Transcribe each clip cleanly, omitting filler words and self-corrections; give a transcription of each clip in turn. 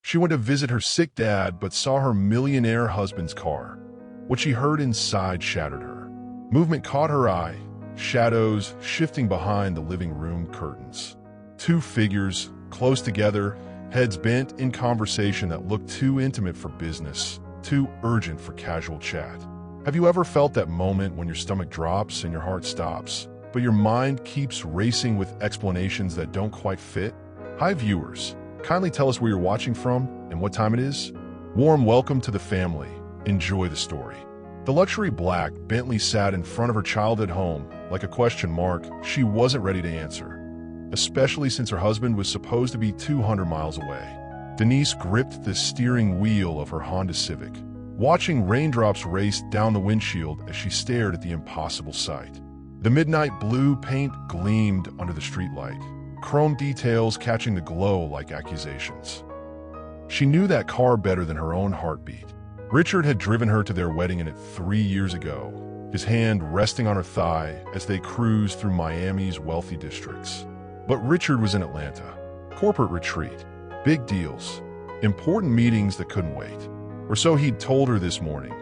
She went to visit her sick dad but saw her millionaire husband's car. What she heard inside shattered her. Movement caught her eye, shadows shifting behind the living room curtains. Two figures, close together, heads bent in conversation that looked too intimate for business, too urgent for casual chat. Have you ever felt that moment when your stomach drops and your heart stops, but your mind keeps racing with explanations that don't quite fit? Hi viewers, kindly tell us where you're watching from and what time it is. Warm welcome to the family. Enjoy the story. The luxury black Bentley sat in front of her childhood home like a question mark she wasn't ready to answer, especially since her husband was supposed to be 200 miles away. Denise gripped the steering wheel of her Honda Civic, watching raindrops race down the windshield as she stared at the impossible sight. The midnight blue paint gleamed under the streetlight, chrome details catching the glow like accusations. She knew that car better than her own heartbeat. Richard had driven her to their wedding in it 3 years ago, his hand resting on her thigh as they cruised through Miami's wealthy districts. But Richard was in Atlanta. Corporate retreat, big deals, important meetings that couldn't wait. Or so he'd told her this morning,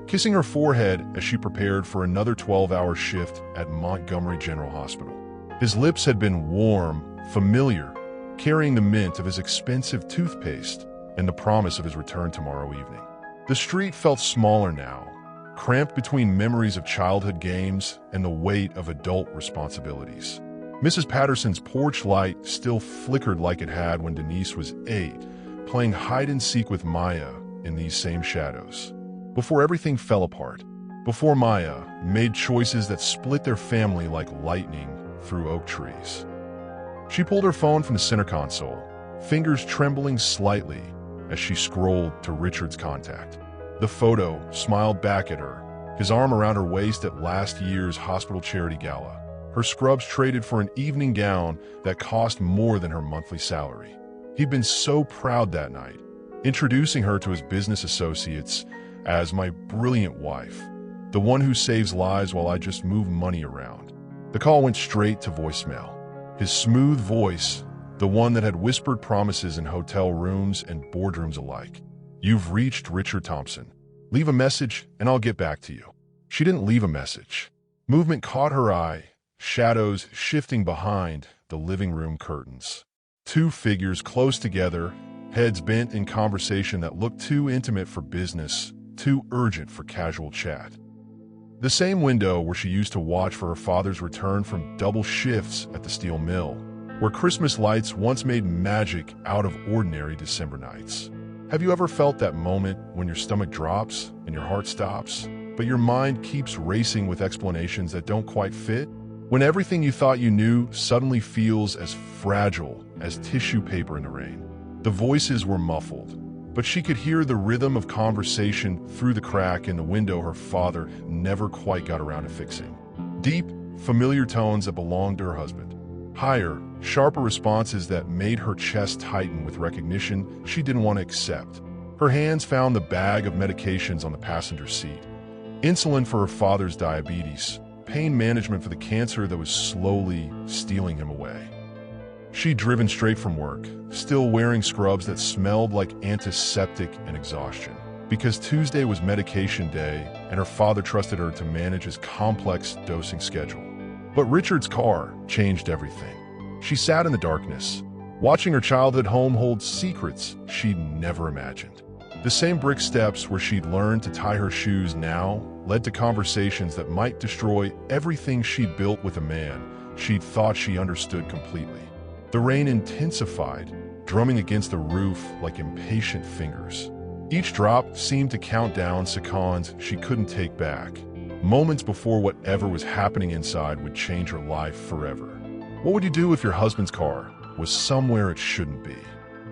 kissing her forehead as she prepared for another 12-hour shift at Montgomery General Hospital. His lips had been warm, familiar, carrying the mint of his expensive toothpaste and the promise of his return tomorrow evening. The street felt smaller now, cramped between memories of childhood games and the weight of adult responsibilities. Mrs. Patterson's porch light still flickered like it had when Denise was 8, playing hide-and-seek with Maya in these same shadows. Before everything fell apart, before Maya made choices that split their family like lightning through oak trees. She pulled her phone from the center console, fingers trembling slightly as she scrolled to Richard's contact. The photo smiled back at her, his arm around her waist at last year's hospital charity gala, her scrubs traded for an evening gown that cost more than her monthly salary. He'd been so proud that night, introducing her to his business associates as my brilliant wife, the one who saves lives while I just move money around. The call went straight to voicemail. His smooth voice, the one that had whispered promises in hotel rooms and boardrooms alike. You've reached Richard Thompson. Leave a message and I'll get back to you. She didn't leave a message. Movement caught her eye, shadows shifting behind the living room curtains. Two figures close together, heads bent in conversation that looked too intimate for business, too urgent for casual chat. The same window where she used to watch for her father's return from double shifts at the steel mill, where Christmas lights once made magic out of ordinary December nights. Have you ever felt that moment when your stomach drops and your heart stops, but your mind keeps racing with explanations that don't quite fit? When everything you thought you knew suddenly feels as fragile as tissue paper in the rain. The voices were muffled, but she could hear the rhythm of conversation through the crack in the window her father never quite got around to fixing. Deep, familiar tones that belonged to her husband. Higher, sharper responses that made her chest tighten with recognition she didn't want to accept. Her hands found the bag of medications on the passenger seat. Insulin for her father's diabetes, pain management for the cancer that was slowly stealing him away. She'd driven straight from work, still wearing scrubs that smelled like antiseptic and exhaustion, because Tuesday was medication day and her father trusted her to manage his complex dosing schedule. But Richard's car changed everything. She sat in the darkness, watching her childhood home hold secrets she'd never imagined. The same brick steps where she'd learned to tie her shoes now led to conversations that might destroy everything she'd built with a man she'd thought she understood completely. The rain intensified, drumming against the roof like impatient fingers. Each drop seemed to count down seconds she couldn't take back, moments before whatever was happening inside would change her life forever. What would you do if your husband's car was somewhere it shouldn't be?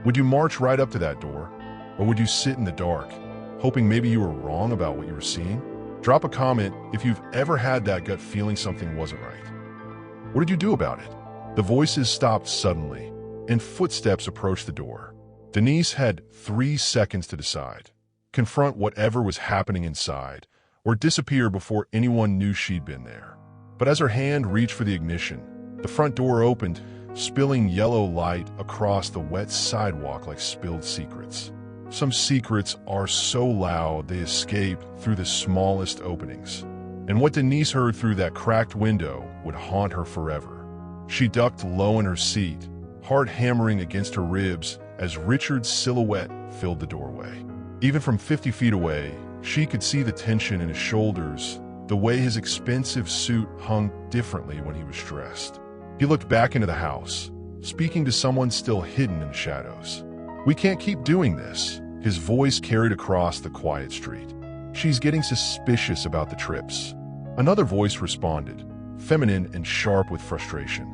Would you march right up to that door? Or would you sit in the dark, hoping maybe you were wrong about what you were seeing? Drop a comment if you've ever had that gut feeling something wasn't right. What did you do about it? The voices stopped suddenly, and footsteps approached the door. Denise had 3 seconds to decide. Confront whatever was happening inside, or disappear before anyone knew she'd been there. But as her hand reached for the ignition, the front door opened, spilling yellow light across the wet sidewalk like spilled secrets. Some secrets are so loud they escape through the smallest openings. And what Denise heard through that cracked window would haunt her forever. She ducked low in her seat, heart hammering against her ribs as Richard's silhouette filled the doorway. Even from 50 feet away, she could see the tension in his shoulders, the way his expensive suit hung differently when he was dressed. He looked back into the house, speaking to someone still hidden in the shadows. "We can't keep doing this," his voice carried across the quiet street. "She's getting suspicious about the trips." Another voice responded, feminine and sharp with frustration.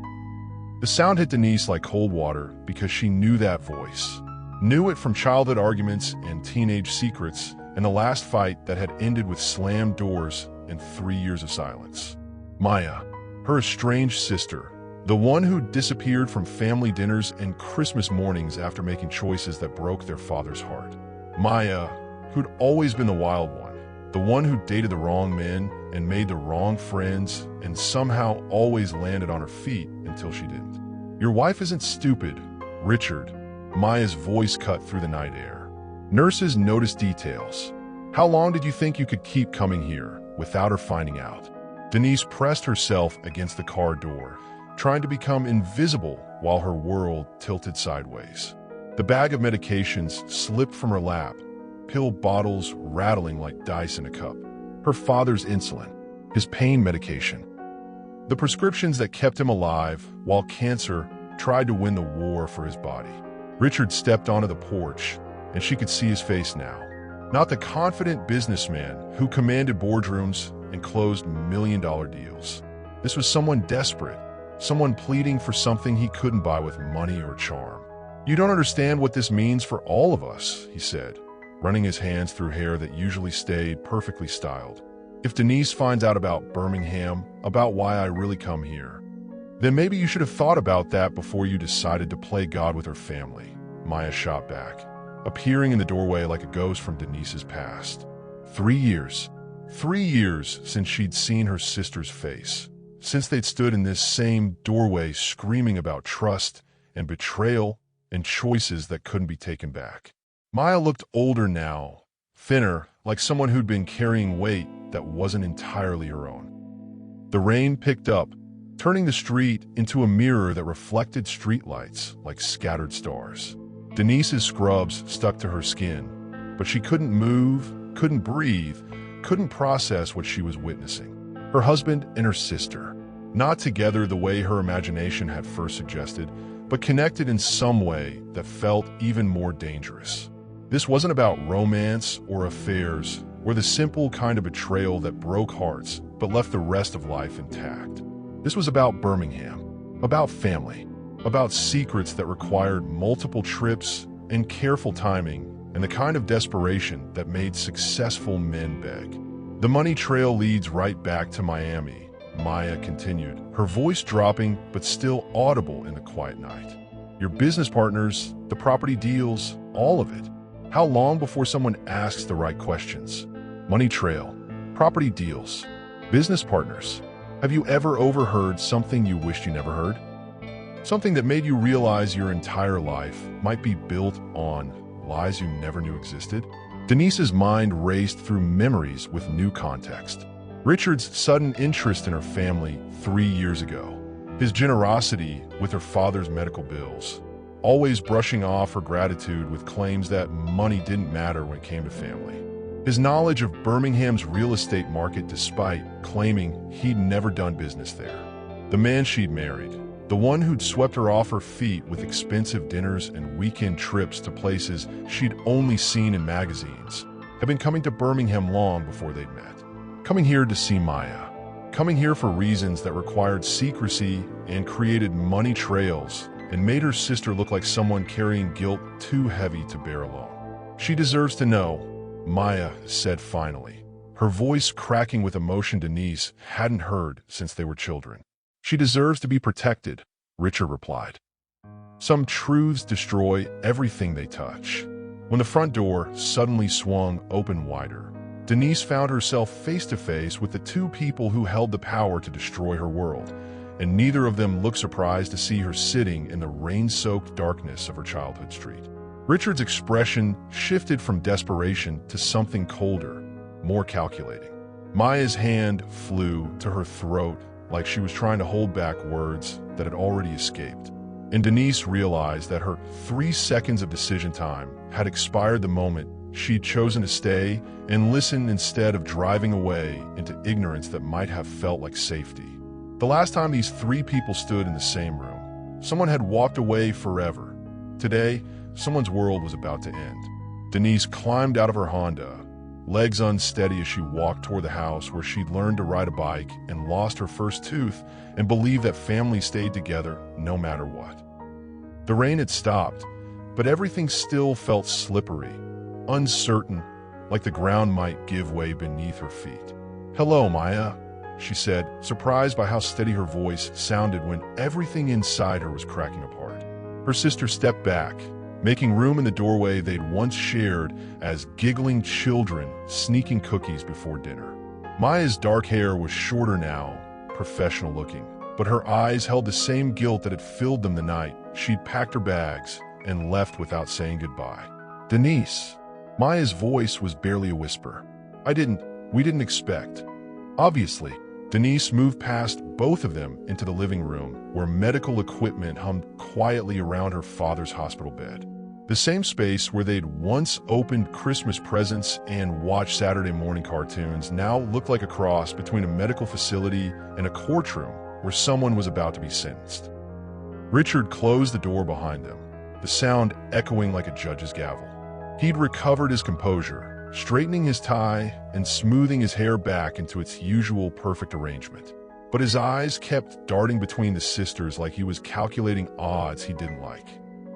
The sound hit Denise like cold water because she knew that voice. Knew it from childhood arguments and teenage secrets and the last fight that had ended with slammed doors and 3 years of silence. Maya, her estranged sister, the one who disappeared from family dinners and Christmas mornings after making choices that broke their father's heart. Maya, who'd always been the wild one, the one who dated the wrong men and made the wrong friends and somehow always landed on her feet until she didn't. "Your wife isn't stupid, Richard," Maya's voice cut through the night air. "Nurses notice details. How long did you think you could keep coming here without her finding out?" Denise pressed herself against the car door, trying to become invisible while her world tilted sideways. The bag of medications slipped from her lap, pill bottles rattling like dice in a cup. Her father's insulin, his pain medication. The prescriptions that kept him alive while cancer tried to win the war for his body. Richard stepped onto the porch, and she could see his face now. Not the confident businessman who commanded boardrooms and closed million-dollar deals. This was someone desperate, someone pleading for something he couldn't buy with money or charm. "You don't understand what this means for all of us," he said, running his hands through hair that usually stayed perfectly styled. "If Denise finds out about Birmingham, about why I really come here, then maybe you should have thought about that before you decided to play God with her family," Maya shot back, appearing in the doorway like a ghost from Denise's past. 3 years. 3 years since she'd seen her sister's face, since they'd stood in this same doorway screaming about trust and betrayal and choices that couldn't be taken back. Maya looked older now, thinner, like someone who'd been carrying weight that wasn't entirely her own. The rain picked up, turning the street into a mirror that reflected streetlights like scattered stars. Denise's scrubs stuck to her skin, but she couldn't move, couldn't breathe, couldn't process what she was witnessing. Her husband and her sister, not together the way her imagination had first suggested, but connected in some way that felt even more dangerous. This wasn't about romance or affairs or the simple kind of betrayal that broke hearts but left the rest of life intact. This was about Birmingham, about family, about secrets that required multiple trips and careful timing and the kind of desperation that made successful men beg. "The money trail leads right back to Miami," Maya continued, her voice dropping but still audible in the quiet night. "Your business partners, the property deals, all of it. How long before someone asks the right questions? Money trail, property deals, business partners. Have you ever overheard something you wished you never heard? Something that made you realize your entire life might be built on lies you never knew existed?" Denise's mind raced through memories with new context. Richard's sudden interest in her family 3 years ago, his generosity with her father's medical bills, always brushing off her gratitude with claims that money didn't matter when it came to family. His knowledge of Birmingham's real estate market despite claiming he'd never done business there. The man she'd married, the one who'd swept her off her feet with expensive dinners and weekend trips to places she'd only seen in magazines, had been coming to Birmingham long before they'd met. Coming here to see Maya. Coming here for reasons that required secrecy and created money trails and made her sister look like someone carrying guilt too heavy to bear alone. "She deserves to know," Maya said finally, her voice cracking with emotion Denise hadn't heard since they were children. "She deserves to be protected," Richard replied. "Some truths destroy everything they touch." When the front door suddenly swung open wider, Denise found herself face to face with the two people who held the power to destroy her world, and neither of them looked surprised to see her sitting in the rain-soaked darkness of her childhood street. Richard's expression shifted from desperation to something colder, more calculating. Maya's hand flew to her throat like she was trying to hold back words that had already escaped. And Denise realized that her 3 seconds of decision time had expired the moment she'd chosen to stay and listen instead of driving away into ignorance that might have felt like safety. The last time these 3 people stood in the same room, someone had walked away forever. Today, someone's world was about to end. Denise climbed out of her Honda, legs unsteady as she walked toward the house where she'd learned to ride a bike and lost her first tooth and believed that families stayed together no matter what. The rain had stopped, but everything still felt slippery, uncertain, like the ground might give way beneath her feet. "Hello, Maya," she said, surprised by how steady her voice sounded when everything inside her was cracking apart. Her sister stepped back, making room in the doorway they'd once shared as giggling children sneaking cookies before dinner. Maya's dark hair was shorter now, professional looking, but her eyes held the same guilt that had filled them the night she'd packed her bags and left without saying goodbye. "Denise." Maya's voice was barely a whisper. We didn't expect." Obviously, Denise moved past both of them into the living room where medical equipment hummed quietly around her father's hospital bed. The same space where they'd once opened Christmas presents and watched Saturday morning cartoons now looked like a cross between a medical facility and a courtroom where someone was about to be sentenced. Richard closed the door behind them, the sound echoing like a judge's gavel. He'd recovered his composure, straightening his tie and smoothing his hair back into its usual perfect arrangement. But his eyes kept darting between the sisters like he was calculating odds he didn't like.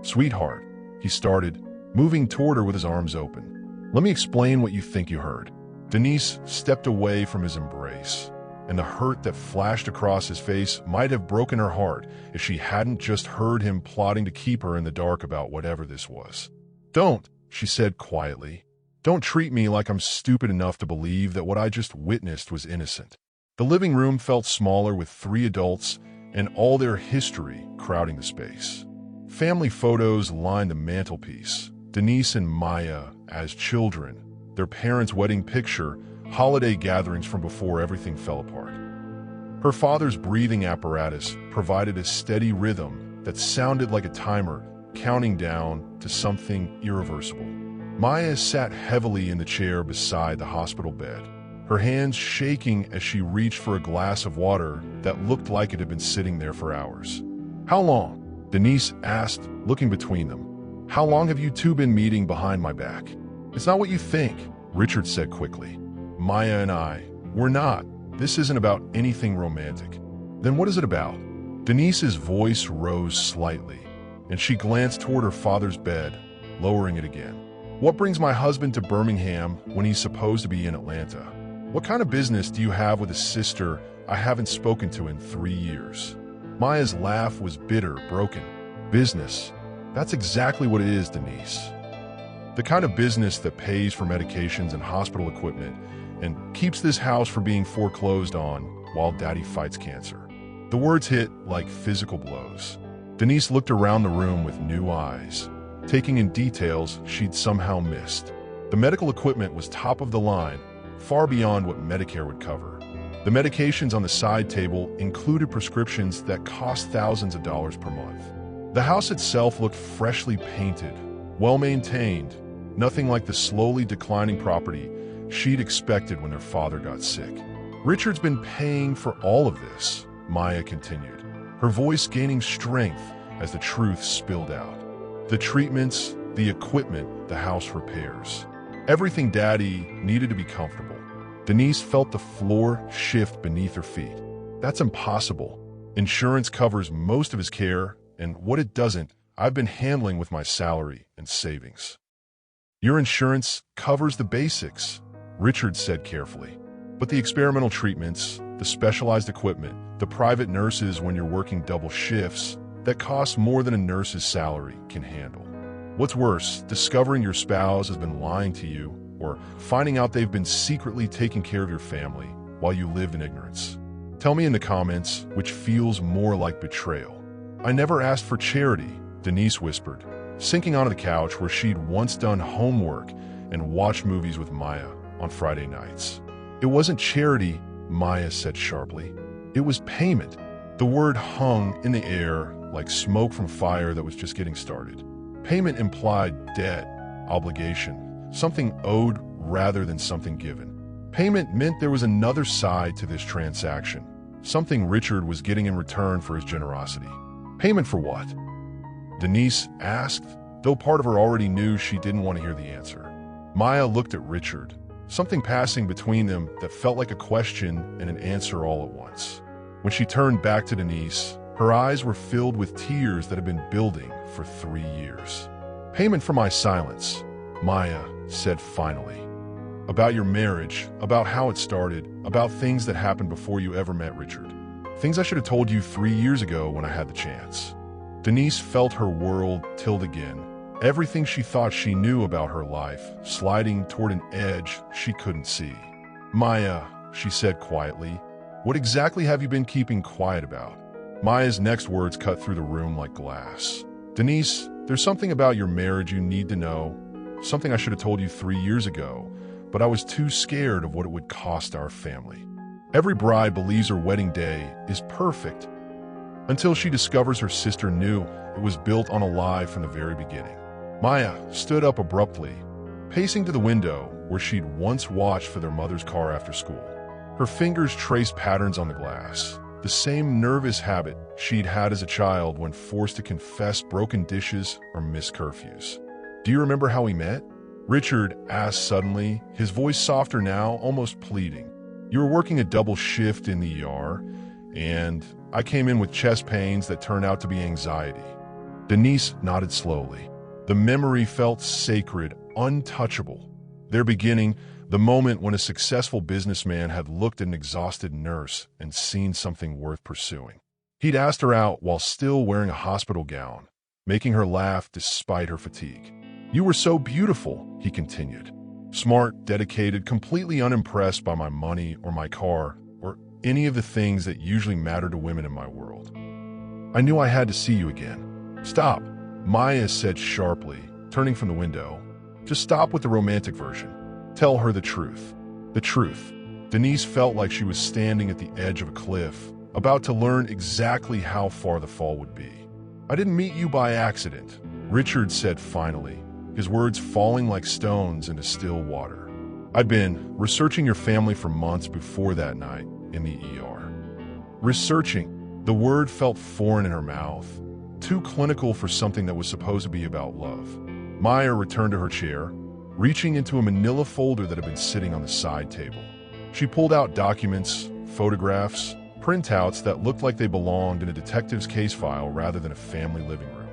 "Sweetheart," he started, moving toward her with his arms open. "Let me explain what you think you heard." Denise stepped away from his embrace, and the hurt that flashed across his face might have broken her heart if she hadn't just heard him plotting to keep her in the dark about whatever this was. "Don't," she said quietly. "Don't treat me like I'm stupid enough to believe that what I just witnessed was innocent." The living room felt smaller with 3 adults and all their history crowding the space. Family photos lined the mantelpiece, Denise and Maya as children, their parents' wedding picture, holiday gatherings from before everything fell apart. Her father's breathing apparatus provided a steady rhythm that sounded like a timer counting down to something irreversible. Maya sat heavily in the chair beside the hospital bed, her hands shaking as she reached for a glass of water that looked like it had been sitting there for hours. "How long?" Denise asked, looking between them. "How long have you 2 been meeting behind my back?" "It's not what you think," Richard said quickly. "Maya and we're not. This isn't about anything romantic." "Then what is it about?" Denise's voice rose slightly, and she glanced toward her father's bed, lowering it again. "What brings my husband to Birmingham when he's supposed to be in Atlanta? What kind of business do you have with a sister I haven't spoken to in 3 years?" Maya's laugh was bitter, broken. "Business. That's exactly what it is, Denise. The kind of business that pays for medications and hospital equipment and keeps this house from being foreclosed on while Daddy fights cancer." The words hit like physical blows. Denise looked around the room with new eyes, taking in details she'd somehow missed. The medical equipment was top of the line, far beyond what Medicare would cover. The medications on the side table included prescriptions that cost thousands of dollars per month. The house itself looked freshly painted, well-maintained, nothing like the slowly declining property she'd expected when their father got sick. "Richard's been paying for all of this," Maya continued, her voice gaining strength as the truth spilled out. "The treatments, the equipment, the house repairs. Everything Daddy needed to be comfortable." Denise felt the floor shift beneath her feet. "That's impossible. Insurance covers most of his care, and what it doesn't, I've been handling with my salary and savings." "Your insurance covers the basics," Richard said carefully. "But the experimental treatments, the specialized equipment, the private nurses when you're working double shifts, that cost more than a nurse's salary can handle. What's worse, discovering your spouse has been lying to you, or finding out they've been secretly taking care of your family while you lived in ignorance. Tell me in the comments which feels more like betrayal. I never asked for charity, Denise whispered, sinking onto the couch where she'd once done homework and watched movies with Maya on Friday nights. It wasn't charity, Maya said sharply. It was payment. The word hung in the air like smoke from fire that was just getting started. Payment implied debt, obligation, something owed rather than something given. Payment meant there was another side to this transaction, something Richard was getting in return for his generosity. Payment for what? Denise asked, though part of her already knew she didn't want to hear the answer. Maya looked at Richard, something passing between them that felt like a question and an answer all at once. When she turned back to Denise, her eyes were filled with tears that had been building for 3 years. Payment for my silence, Maya said finally. About your marriage, about how it started, about things that happened before you ever met Richard. Things I should have told you 3 years ago when I had the chance. Denise felt her world tilt again, everything she thought she knew about her life sliding toward an edge she couldn't see. Maya, she said quietly, what exactly have you been keeping quiet about? Maya's next words cut through the room like glass. Denise, there's something about your marriage you need to know, something I should have told you 3 years ago, but I was too scared of what it would cost our family. Every bride believes her wedding day is perfect until she discovers her sister knew it was built on a lie from the very beginning. Maya stood up abruptly, pacing to the window where she'd once watched for their mother's car after school. Her fingers traced patterns on the glass, the same nervous habit she'd had as a child when forced to confess broken dishes or missed curfews. Do you remember how we met? Richard asked suddenly, his voice softer now, almost pleading. You were working a double shift in the ER, and I came in with chest pains that turned out to be anxiety. Denise nodded slowly. The memory felt sacred, untouchable. Their beginning, the moment when a successful businessman had looked at an exhausted nurse and seen something worth pursuing. He'd asked her out while still wearing a hospital gown, making her laugh despite her fatigue. You were so beautiful, he continued. Smart, dedicated, completely unimpressed by my money or my car or any of the things that usually matter to women in my world. I knew I had to see you again. Stop, Maya said sharply, turning from the window. Just stop with the romantic version. Tell her the truth. The truth. Denise felt like she was standing at the edge of a cliff, about to learn exactly how far the fall would be. I didn't meet you by accident, Richard said finally, his words falling like stones into still water. I'd been researching your family for months before that night in the ER. Researching. The word felt foreign in her mouth, too clinical for something that was supposed to be about love. Maya returned to her chair, reaching into a manila folder that had been sitting on the side table. She pulled out documents, photographs, printouts that looked like they belonged in a detective's case file rather than a family living room.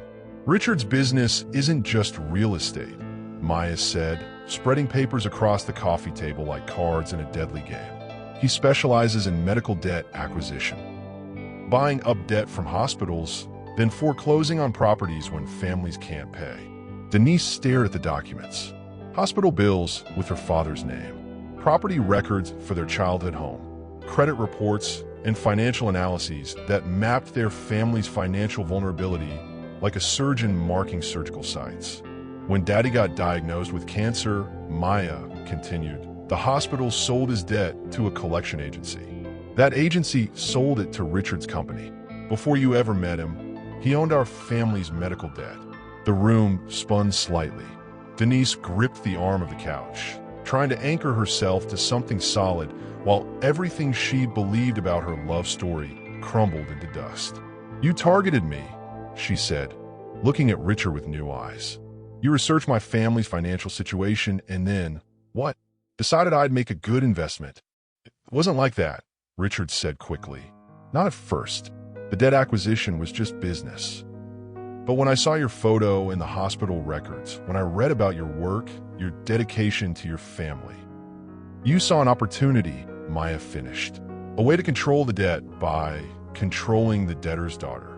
Richard's business isn't just real estate, Maya said, spreading papers across the coffee table like cards in a deadly game. He specializes in medical debt acquisition, buying up debt from hospitals, then foreclosing on properties when families can't pay. Denise stared at the documents. Hospital bills with her father's name, property records for their childhood home, credit reports, and financial analyses that mapped their family's financial vulnerability like a surgeon marking surgical sites. When Daddy got diagnosed with cancer, Maya continued, the hospital sold his debt to a collection agency. That agency sold it to Richard's company. Before you ever met him, he owned our family's medical debt. The room spun slightly. Denise gripped the arm of the couch, trying to anchor herself to something solid while everything she believed about her love story crumbled into dust. You targeted me, she said, looking at Richard with new eyes. You researched my family's financial situation and then, what? Decided I'd make a good investment. It wasn't like that, Richard said quickly. Not at first. The debt acquisition was just business. But when I saw your photo in the hospital records, when I read about your work, your dedication to your family, you saw an opportunity, Maya finished. A way to control the debt by controlling the debtor's daughter.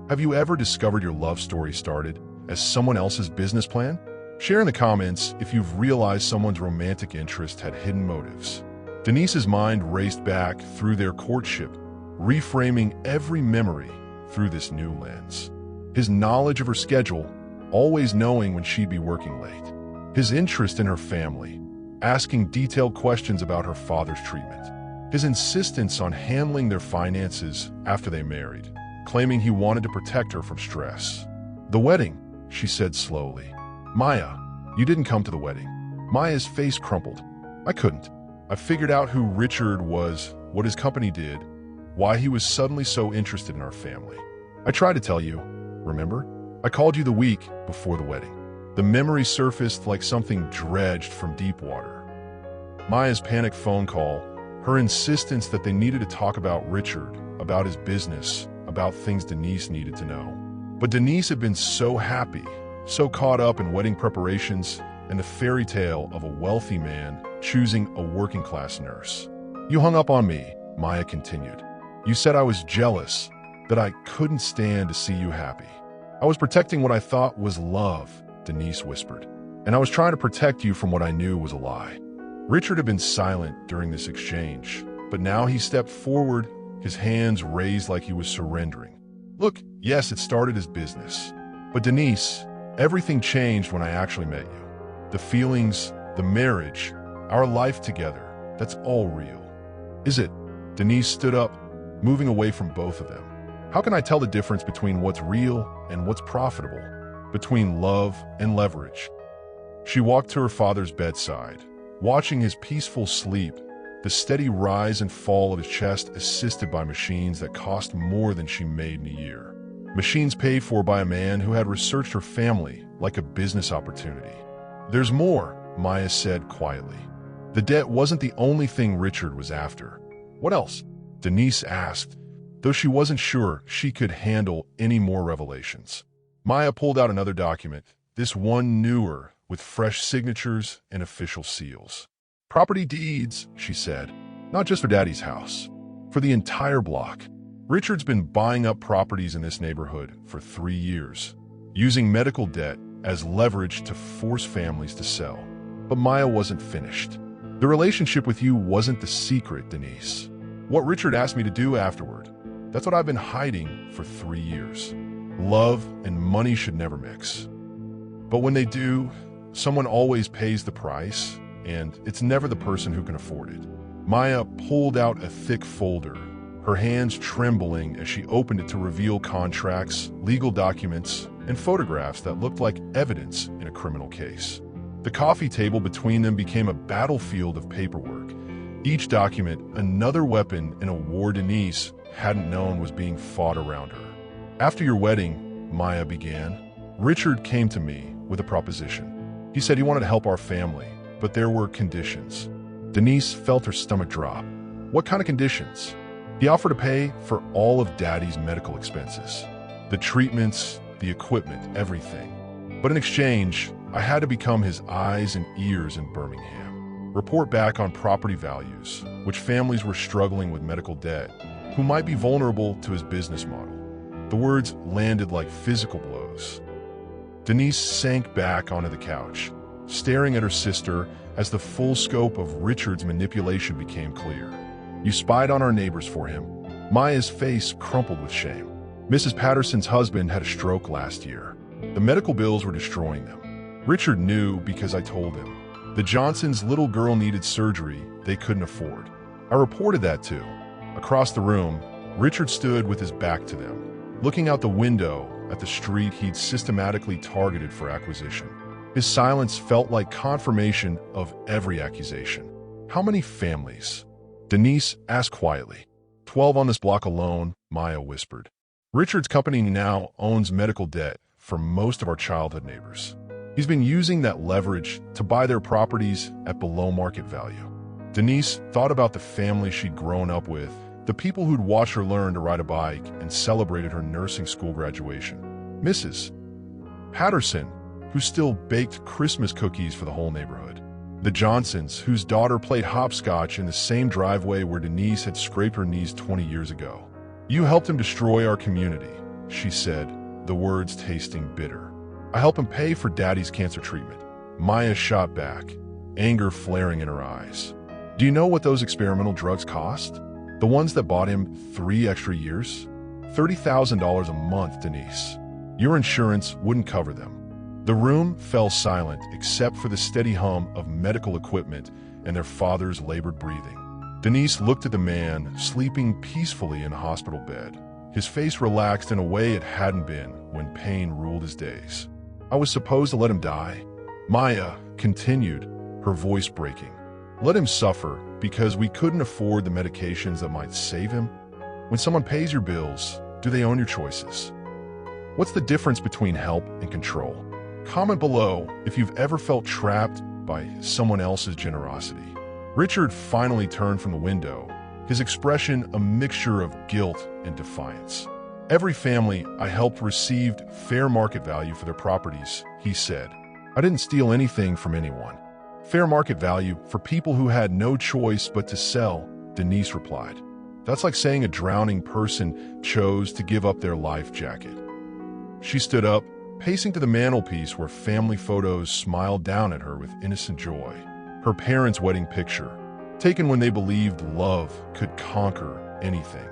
Have you ever discovered your love story started as someone else's business plan? Share in the comments if you've realized someone's romantic interest had hidden motives. Denise's mind raced back through their courtship, reframing every memory through this new lens. His knowledge of her schedule, always knowing when she'd be working late. His interest in her family, asking detailed questions about her father's treatment. His insistence on handling their finances after they married, claiming he wanted to protect her from stress. "The wedding," she said slowly. "Maya, you didn't come to the wedding." Maya's face crumpled. "I couldn't. I figured out who Richard was, what his company did, why he was suddenly so interested in our family. I tried to tell you, remember? I called you the week before the wedding." The memory surfaced like something dredged from deep water. Maya's panicked phone call, her insistence that they needed to talk about Richard, about his business, about things Denise needed to know. But Denise had been so happy, so caught up in wedding preparations and the fairy tale of a wealthy man choosing a working-class nurse. "You hung up on me," Maya continued. "You said I was jealous, that I couldn't stand to see you happy. I was protecting what I thought was love," Denise whispered. "And I was trying to protect you from what I knew was a lie." Richard had been silent during this exchange, but now he stepped forward, his hands raised like he was surrendering. "Look, yes, it started as business. But Denise, everything changed when I actually met you. The feelings, the marriage, our life together, that's all real." "Is it?" Denise stood up, moving away from both of them. "How can I tell the difference between what's real and what's profitable? Between love and leverage?" She walked to her father's bedside, watching his peaceful sleep, the steady rise and fall of his chest assisted by machines that cost more than she made in a year. Machines paid for by a man who had researched her family like a business opportunity. "There's more," Maya said quietly. The debt wasn't the only thing Richard was after. "What else?" Denise asked, though she wasn't sure she could handle any more revelations. Maya pulled out another document, this one newer, with fresh signatures and official seals. "Property deeds," she said. "Not just for Daddy's house. For the entire block. Richard's been buying up properties in this neighborhood for 3 years, using medical debt as leverage to force families to sell." But Maya wasn't finished. "The relationship with you wasn't the secret, Denise. What Richard asked me to do afterward, that's what I've been hiding for 3 years. Love and money should never mix. But when they do, someone always pays the price, and it's never the person who can afford it." Maya pulled out a thick folder, her hands trembling as she opened it to reveal contracts, legal documents, and photographs that looked like evidence in a criminal case. The coffee table between them became a battlefield of paperwork, each document another weapon in a war Denise hadn't known was being fought around her. "After your wedding," Maya began, "Richard came to me with a proposition. He said he wanted to help our family, but there were conditions." Denise felt her stomach drop. "What kind of conditions?" "He offered to pay for all of Daddy's medical expenses. The treatments, the equipment, everything. But in exchange, I had to become his eyes and ears in Birmingham. Report back on property values, which families were struggling with medical debt, who might be vulnerable to his business model." The words landed like physical blows. Denise sank back onto the couch, staring at her sister as the full scope of Richard's manipulation became clear. "You spied on our neighbors for him." Maya's face crumpled with shame. "Mrs. Patterson's husband had a stroke last year. The medical bills were destroying them. Richard knew because I told him. The Johnsons' little girl needed surgery they couldn't afford. I reported that too." Across the room, Richard stood with his back to them, looking out the window at the street he'd systematically targeted for acquisition. His silence felt like confirmation of every accusation. "How many families?" Denise asked quietly. 12 on this block alone," Maya whispered. "Richard's company now owns medical debt for most of our childhood neighbors. He's been using that leverage to buy their properties at below market value." Denise thought about the family she'd grown up with, the people who'd watched her learn to ride a bike and celebrated her nursing school graduation. Mrs. Patterson, who still baked Christmas cookies for the whole neighborhood. The Johnsons, whose daughter played hopscotch in the same driveway where Denise had scraped her knees 20 years ago. "You helped him destroy our community," she said, the words tasting bitter. "I helped him pay for Daddy's cancer treatment." Maya shot back, anger flaring in her eyes. "Do you know what those experimental drugs cost?" The ones that bought him 3 extra years? $30,000 a month, Denise. Your insurance wouldn't cover them. The room fell silent except for the steady hum of medical equipment and their father's labored breathing. Denise looked at the man sleeping peacefully in a hospital bed. His face relaxed in a way it hadn't been when pain ruled his days. I was supposed to let him die? Maya continued, her voice breaking. Let him suffer because we couldn't afford the medications that might save him? When someone pays your bills, do they own your choices? What's the difference between help and control? Comment below if you've ever felt trapped by someone else's generosity. Richard finally turned from the window, his expression a mixture of guilt and defiance. Every family I helped received fair market value for their properties, he said. I didn't steal anything from anyone. Fair market value for people who had no choice but to sell, Denise replied. That's like saying a drowning person chose to give up their life jacket. She stood up, pacing to the mantelpiece where family photos smiled down at her with innocent joy. Her parents' wedding picture, taken when they believed love could conquer anything.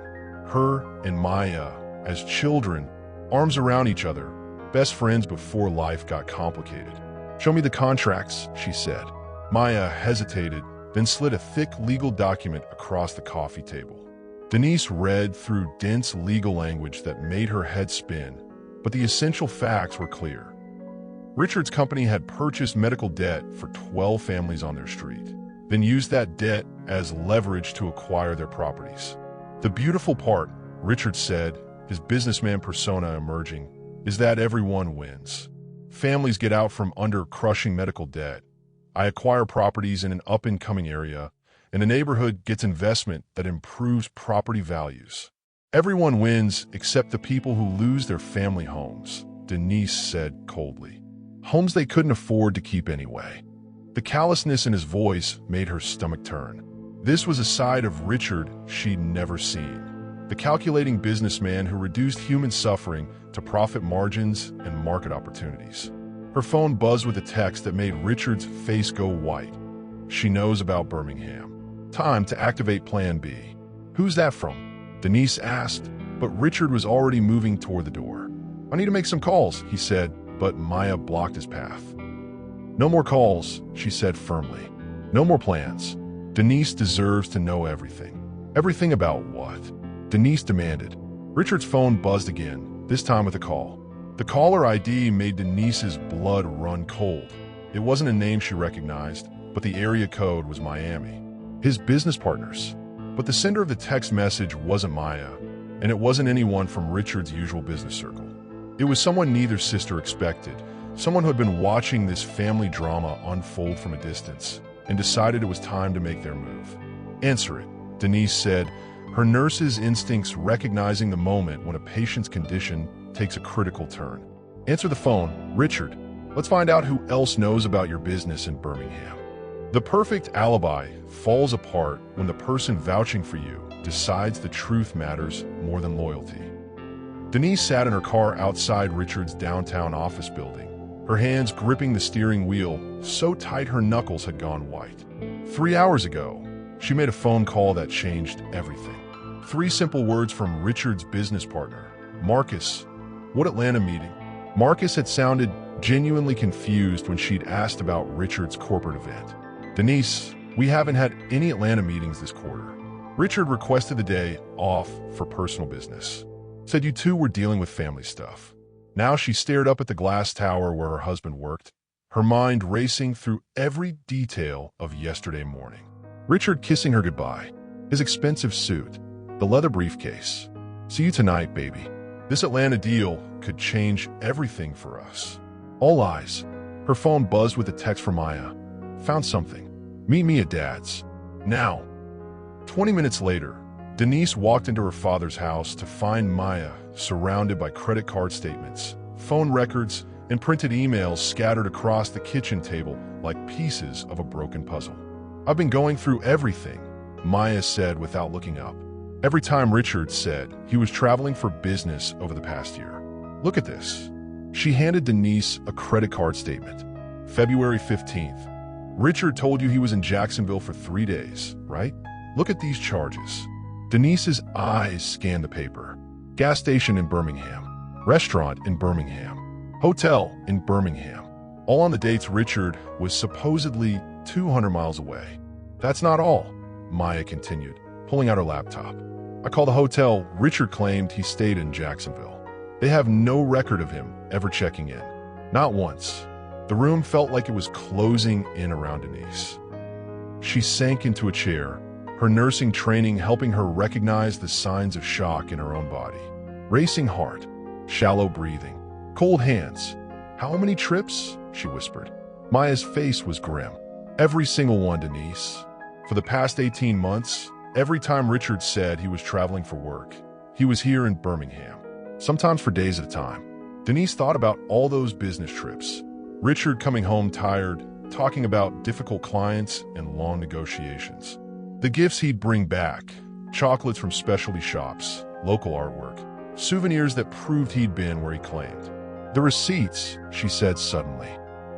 Her and Maya, as children, arms around each other, best friends before life got complicated. Show me the contracts, she said. Maya hesitated, then slid a thick legal document across the coffee table. Denise read through dense legal language that made her head spin, but the essential facts were clear. Richard's company had purchased medical debt for 12 families on their street, then used that debt as leverage to acquire their properties. The beautiful part, Richard said, his businessman persona emerging, is that everyone wins. Families get out from under crushing medical debt. I acquire properties in an up-and-coming area, and the neighborhood gets investment that improves property values. Everyone wins except the people who lose their family homes, Denise said coldly. Homes they couldn't afford to keep anyway. The callousness in his voice made her stomach turn. This was a side of Richard she'd never seen. The calculating businessman who reduced human suffering to profit margins and market opportunities. Her phone buzzed with a text that made Richard's face go white. She knows about Birmingham. Time to activate Plan B. Who's that from? Denise asked, but Richard was already moving toward the door. I need to make some calls, he said, but Maya blocked his path. No more calls, she said firmly. No more plans. Denise deserves to know everything. Everything about what? Denise demanded. Richard's phone buzzed again, this time with a call. The caller ID made Denise's blood run cold. It wasn't a name she recognized, but the area code was Miami. His business partners. But the sender of the text message wasn't Maya, and it wasn't anyone from Richard's usual business circle. It was someone neither sister expected, someone who had been watching this family drama unfold from a distance and decided it was time to make their move. Answer it, Denise said, her nurse's instincts recognizing the moment when a patient's condition takes a critical turn. Answer the phone, Richard. Let's find out who else knows about your business in Birmingham. The perfect alibi falls apart when the person vouching for you decides the truth matters more than loyalty. Denise sat in her car outside Richard's downtown office building, her hands gripping the steering wheel so tight her knuckles had gone white. 3 hours ago, she made a phone call that changed everything. 3 simple words from Richard's business partner, Marcus. What Atlanta meeting? Marcus had sounded genuinely confused when she'd asked about Richard's corporate event. Denise, we haven't had any Atlanta meetings this quarter. Richard requested the day off for personal business. Said you two were dealing with family stuff. Now she stared up at the glass tower where her husband worked, her mind racing through every detail of yesterday morning. Richard kissing her goodbye, his expensive suit, the leather briefcase. See you tonight, baby. This Atlanta deal could change everything for us. All eyes. Her phone buzzed with a text from Maya. Found something. Meet me at Dad's. Now. 20 minutes later, Denise walked into her father's house to find Maya surrounded by credit card statements, phone records, and printed emails scattered across the kitchen table like pieces of a broken puzzle. I've been going through everything, Maya said without looking up. Every time Richard said he was traveling for business over the past year. Look at this. She handed Denise a credit card statement. February 15th. Richard told you he was in Jacksonville for 3 days, right? Look at these charges. Denise's eyes scanned the paper. Gas station in Birmingham. Restaurant in Birmingham. Hotel in Birmingham. All on the dates Richard was supposedly 200 miles away. That's not all, Maya continued, pulling out her laptop. I called the hotel. Richard claimed he stayed in Jacksonville. They have no record of him ever checking in. Not once. The room felt like it was closing in around Denise. She sank into a chair, her nursing training helping her recognize the signs of shock in her own body. Racing heart, shallow breathing, cold hands. How many trips? She whispered. Maya's face was grim. Every single one, Denise. For the past 18 months, every time Richard said he was traveling for work, he was here in Birmingham, sometimes for days at a time. Denise thought about all those business trips. Richard coming home tired, talking about difficult clients and long negotiations. The gifts he'd bring back, chocolates from specialty shops, local artwork, souvenirs that proved he'd been where he claimed. The receipts, she said suddenly.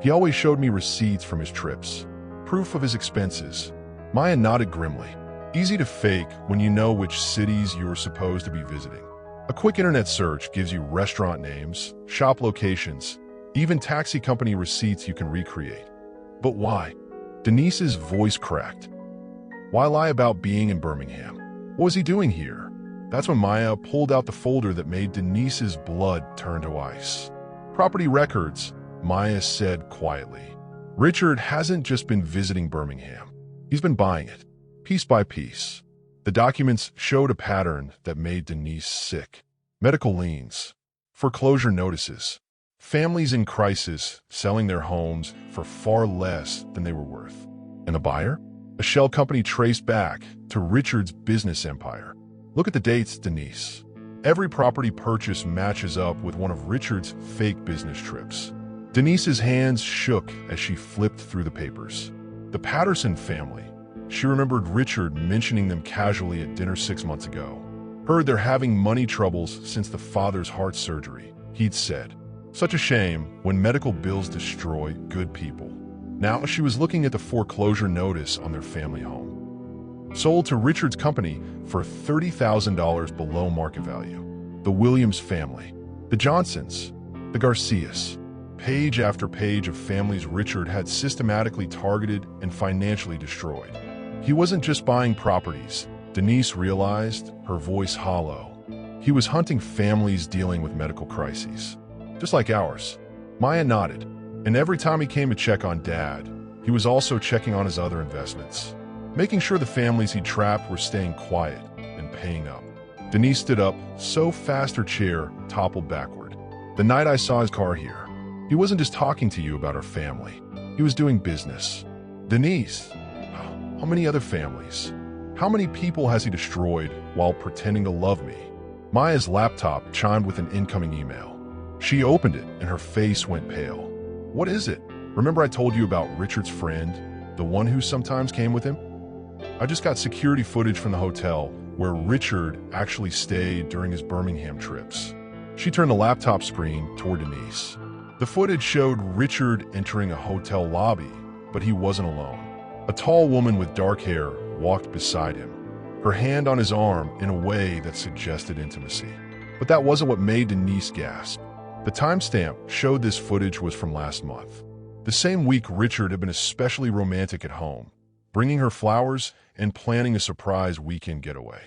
He always showed me receipts from his trips, proof of his expenses. Maya nodded grimly. Easy to fake when you know which cities you're supposed to be visiting. A quick internet search gives you restaurant names, shop locations, even taxi company receipts you can recreate. But why? Denise's voice cracked. Why lie about being in Birmingham? What was he doing here? That's when Maya pulled out the folder that made Denise's blood turn to ice. Property records, Maya said quietly. Richard hasn't just been visiting Birmingham. He's been buying it, piece by piece. The documents showed a pattern that made Denise sick. Medical liens, foreclosure notices, families in crisis selling their homes for far less than they were worth. And the buyer? A shell company traced back to Richard's business empire. Look at the dates, Denise. Every property purchase matches up with one of Richard's fake business trips. Denise's hands shook as she flipped through the papers. The Patterson family. She remembered Richard mentioning them casually at dinner 6 months ago. Heard they're having money troubles since the father's heart surgery, he'd said. Such a shame when medical bills destroy good people. Now she was looking at the foreclosure notice on their family home. Sold to Richard's company for $30,000 below market value. The Williams family. The Johnsons. The Garcias. Page after page of families Richard had systematically targeted and financially destroyed. He wasn't just buying properties, Denise realized, her voice hollow. He was hunting families dealing with medical crises. Just like ours. Maya nodded, and every time he came to check on Dad, he was also checking on his other investments, making sure the families he trapped were staying quiet and paying up. Denise stood up so fast her chair toppled backward. The night I saw his car here, he wasn't just talking to you about our family. He was doing business. Denise, how many other families? How many people has he destroyed while pretending to love me? Maya's laptop chimed with an incoming email. She opened it and her face went pale. What is it? Remember I told you about Richard's friend, the one who sometimes came with him? I just got security footage from the hotel where Richard actually stayed during his Birmingham trips. She turned the laptop screen toward Denise. The footage showed Richard entering a hotel lobby, but he wasn't alone. A tall woman with dark hair walked beside him, her hand on his arm in a way that suggested intimacy. But that wasn't what made Denise gasp. The timestamp showed this footage was from last month. The same week Richard had been especially romantic at home, bringing her flowers and planning a surprise weekend getaway.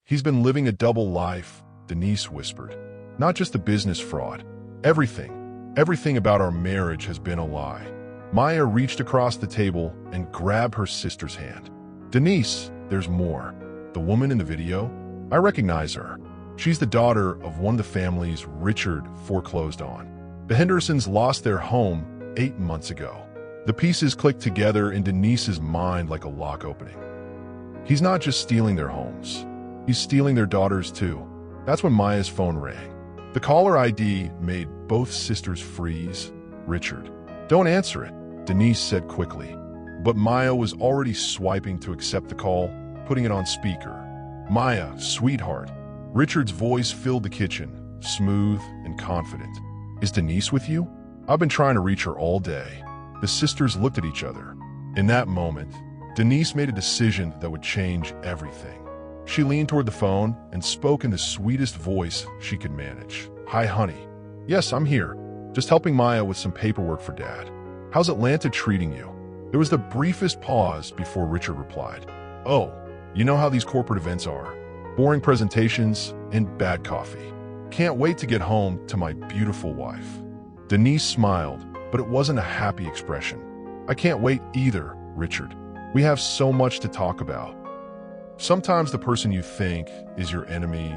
He's been living a double life, Denise whispered. Not just the business fraud. Everything about our marriage has been a lie. Maya reached across the table and grabbed her sister's hand. Denise, there's more. The woman in the video? I recognize her. She's the daughter of one of the families Richard foreclosed on. The Hendersons lost their home 8 months ago. The pieces clicked together in Denise's mind like a lock opening. He's not just stealing their homes. He's stealing their daughters too. That's when Maya's phone rang. The caller ID made both sisters freeze. Richard. Don't answer it, Denise said quickly. But Maya was already swiping to accept the call, putting it on speaker. Maya, sweetheart. Richard's voice filled the kitchen, smooth and confident. Is Denise with you? I've been trying to reach her all day. The sisters looked at each other. In that moment, Denise made a decision that would change everything. She leaned toward the phone and spoke in the sweetest voice she could manage. "Hi, honey. Yes, I'm here. Just helping Maya with some paperwork for Dad. How's Atlanta treating you?" There was the briefest pause before Richard replied, "Oh, you know how these corporate events are. Boring presentations and bad coffee. Can't wait to get home to my beautiful wife." Denise smiled, but it wasn't a happy expression. "I can't wait either, Richard. We have so much to talk about." Sometimes the person you think is your enemy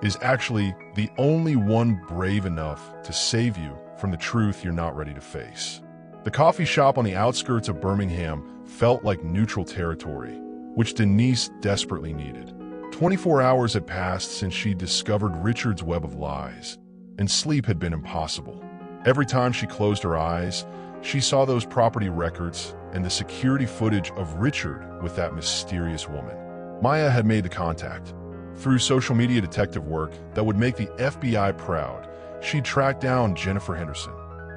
is actually the only one brave enough to save you from the truth you're not ready to face. The coffee shop on the outskirts of Birmingham felt like neutral territory, which Denise desperately needed. 24 hours had passed since she discovered Richard's web of lies, and sleep had been impossible. Every time she closed her eyes, she saw those property records and the security footage of Richard with that mysterious woman. Maya had made the contact. Through social media detective work that would make the FBI proud, she tracked down Jennifer Henderson,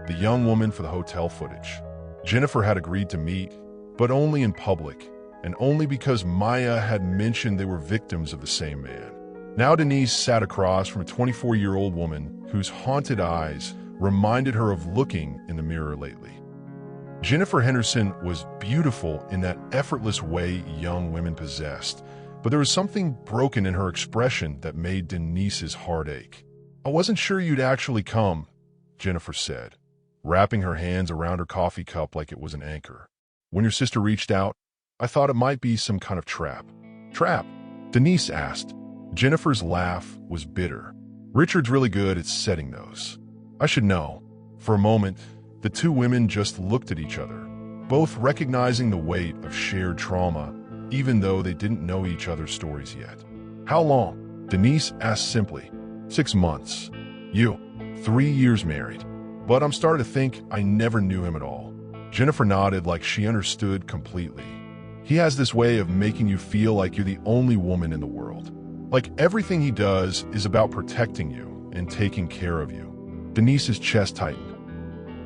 the young woman for the hotel footage. Jennifer had agreed to meet, but only in public, and only because Maya had mentioned they were victims of the same man. Now Denise sat across from a 24-year-old woman whose haunted eyes reminded her of looking in the mirror lately. Jennifer Henderson was beautiful in that effortless way young women possessed, but there was something broken in her expression that made Denise's heart ache. "I wasn't sure you'd actually come," Jennifer said, wrapping her hands around her coffee cup like it was an anchor. "When your sister reached out, I thought it might be some kind of trap." "Trap?" Denise asked. Jennifer's laugh was bitter. "Richard's really good at setting those. I should know." For a moment, the two women just looked at each other, both recognizing the weight of shared trauma, even though they didn't know each other's stories yet. "How long?" Denise asked simply. 6 months. "You?" 3 years married. "But I'm starting to think I never knew him at all." Jennifer nodded like she understood completely. "He has this way of making you feel like you're the only woman in the world. Like everything he does is about protecting you and taking care of you." Denise's chest tightened.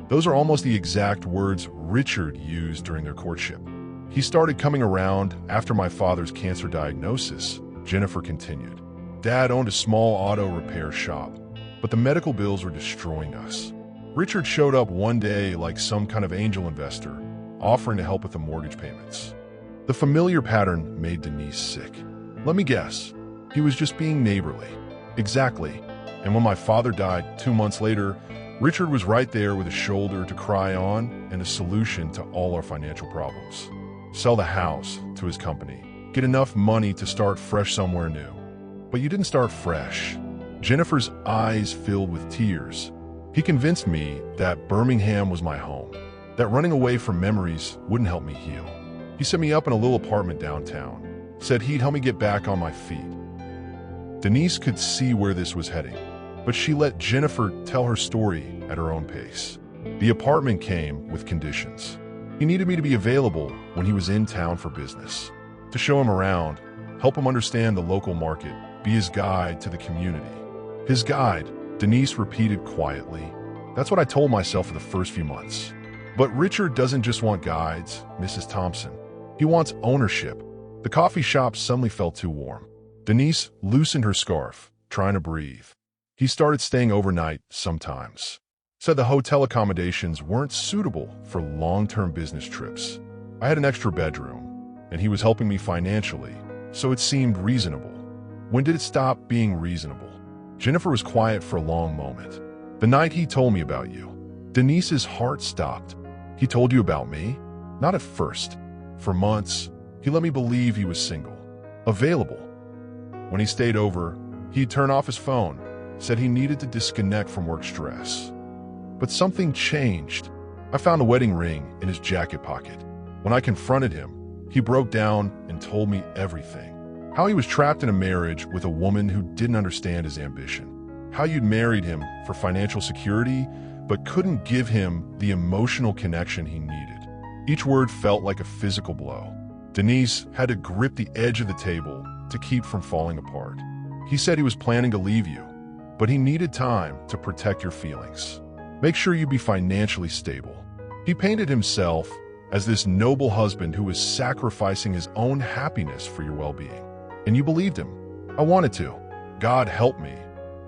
Those are almost the exact words Richard used during their courtship. "He started coming around after my father's cancer diagnosis," Jennifer continued. "Dad owned a small auto repair shop, but the medical bills were destroying us. Richard showed up one day like some kind of angel investor, offering to help with the mortgage payments." The familiar pattern made Denise sick. "Let me guess. He was just being neighborly." "Exactly. And when my father died 2 months later, Richard was right there with a shoulder to cry on and a solution to all our financial problems. Sell the house to his company. Get enough money to start fresh somewhere new." "But you didn't start fresh." Jennifer's eyes filled with tears. "He convinced me that Birmingham was my home, that running away from memories wouldn't help me heal. He set me up in a little apartment downtown, said he'd help me get back on my feet." Denise could see where this was heading, but she let Jennifer tell her story at her own pace. The apartment came with conditions. He needed me to be available when he was in town for business, to show him around, help him understand the local market, be his guide to the community. "His guide," Denise repeated quietly. "That's what I told myself for the first few months. But Richard doesn't just want guides, Mrs. Thompson. He wants ownership." The coffee shop suddenly felt too warm. Denise loosened her scarf, trying to breathe. "He started staying overnight sometimes. Said the hotel accommodations weren't suitable for long-term business trips. I had an extra bedroom, and he was helping me financially, so it seemed reasonable." "When did it stop being reasonable?" Jennifer was quiet for a long moment. "The night he told me about you." Denise's heart stopped. "He told you about me?" "Not at first. For months, he let me believe he was single, available. When he stayed over, he'd turn off his phone, said he needed to disconnect from work stress. But something changed. I found a wedding ring in his jacket pocket. When I confronted him, he broke down and told me everything. How he was trapped in a marriage with a woman who didn't understand his ambition. How you'd married him for financial security, but couldn't give him the emotional connection he needed. Each word felt like a physical blow. Denise had to grip the edge of the table to keep from falling apart. He said he was planning to leave you, but he needed time to protect your feelings. Make sure you be financially stable. He painted himself as this noble husband who was sacrificing his own happiness for your well-being. And you believed him. I wanted to. God help me.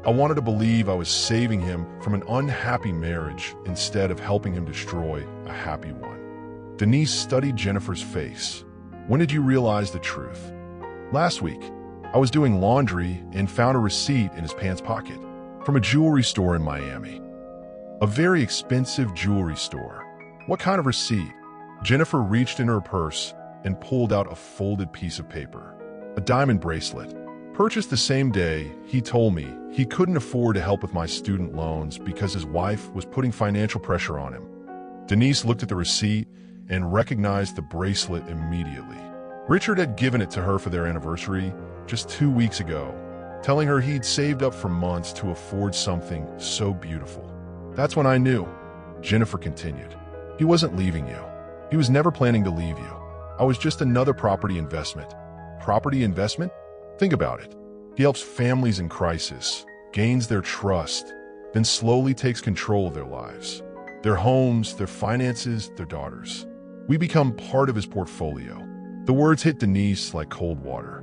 I wanted to believe I was saving him from an unhappy marriage instead of helping him destroy a happy one. Denise studied Jennifer's face. When did you realize the truth? Last week. I was doing laundry and found a receipt in his pants pocket from a jewelry store in Miami. A very expensive jewelry store. What kind of receipt? Jennifer reached in her purse and pulled out a folded piece of paper. A diamond bracelet. Purchased the same day, he told me he couldn't afford to help with my student loans because his wife was putting financial pressure on him. Denise looked at the receipt and recognized the bracelet immediately. Richard had given it to her for their anniversary just 2 weeks ago, telling her he'd saved up for months to afford something so beautiful. That's when I knew. Jennifer continued. He wasn't leaving you. He was never planning to leave you. I was just another property investment. Property investment? Think about it. He helps families in crisis, gains their trust, then slowly takes control of their lives, their homes, their finances, their daughters. We become part of his portfolio. The words hit Denise like cold water.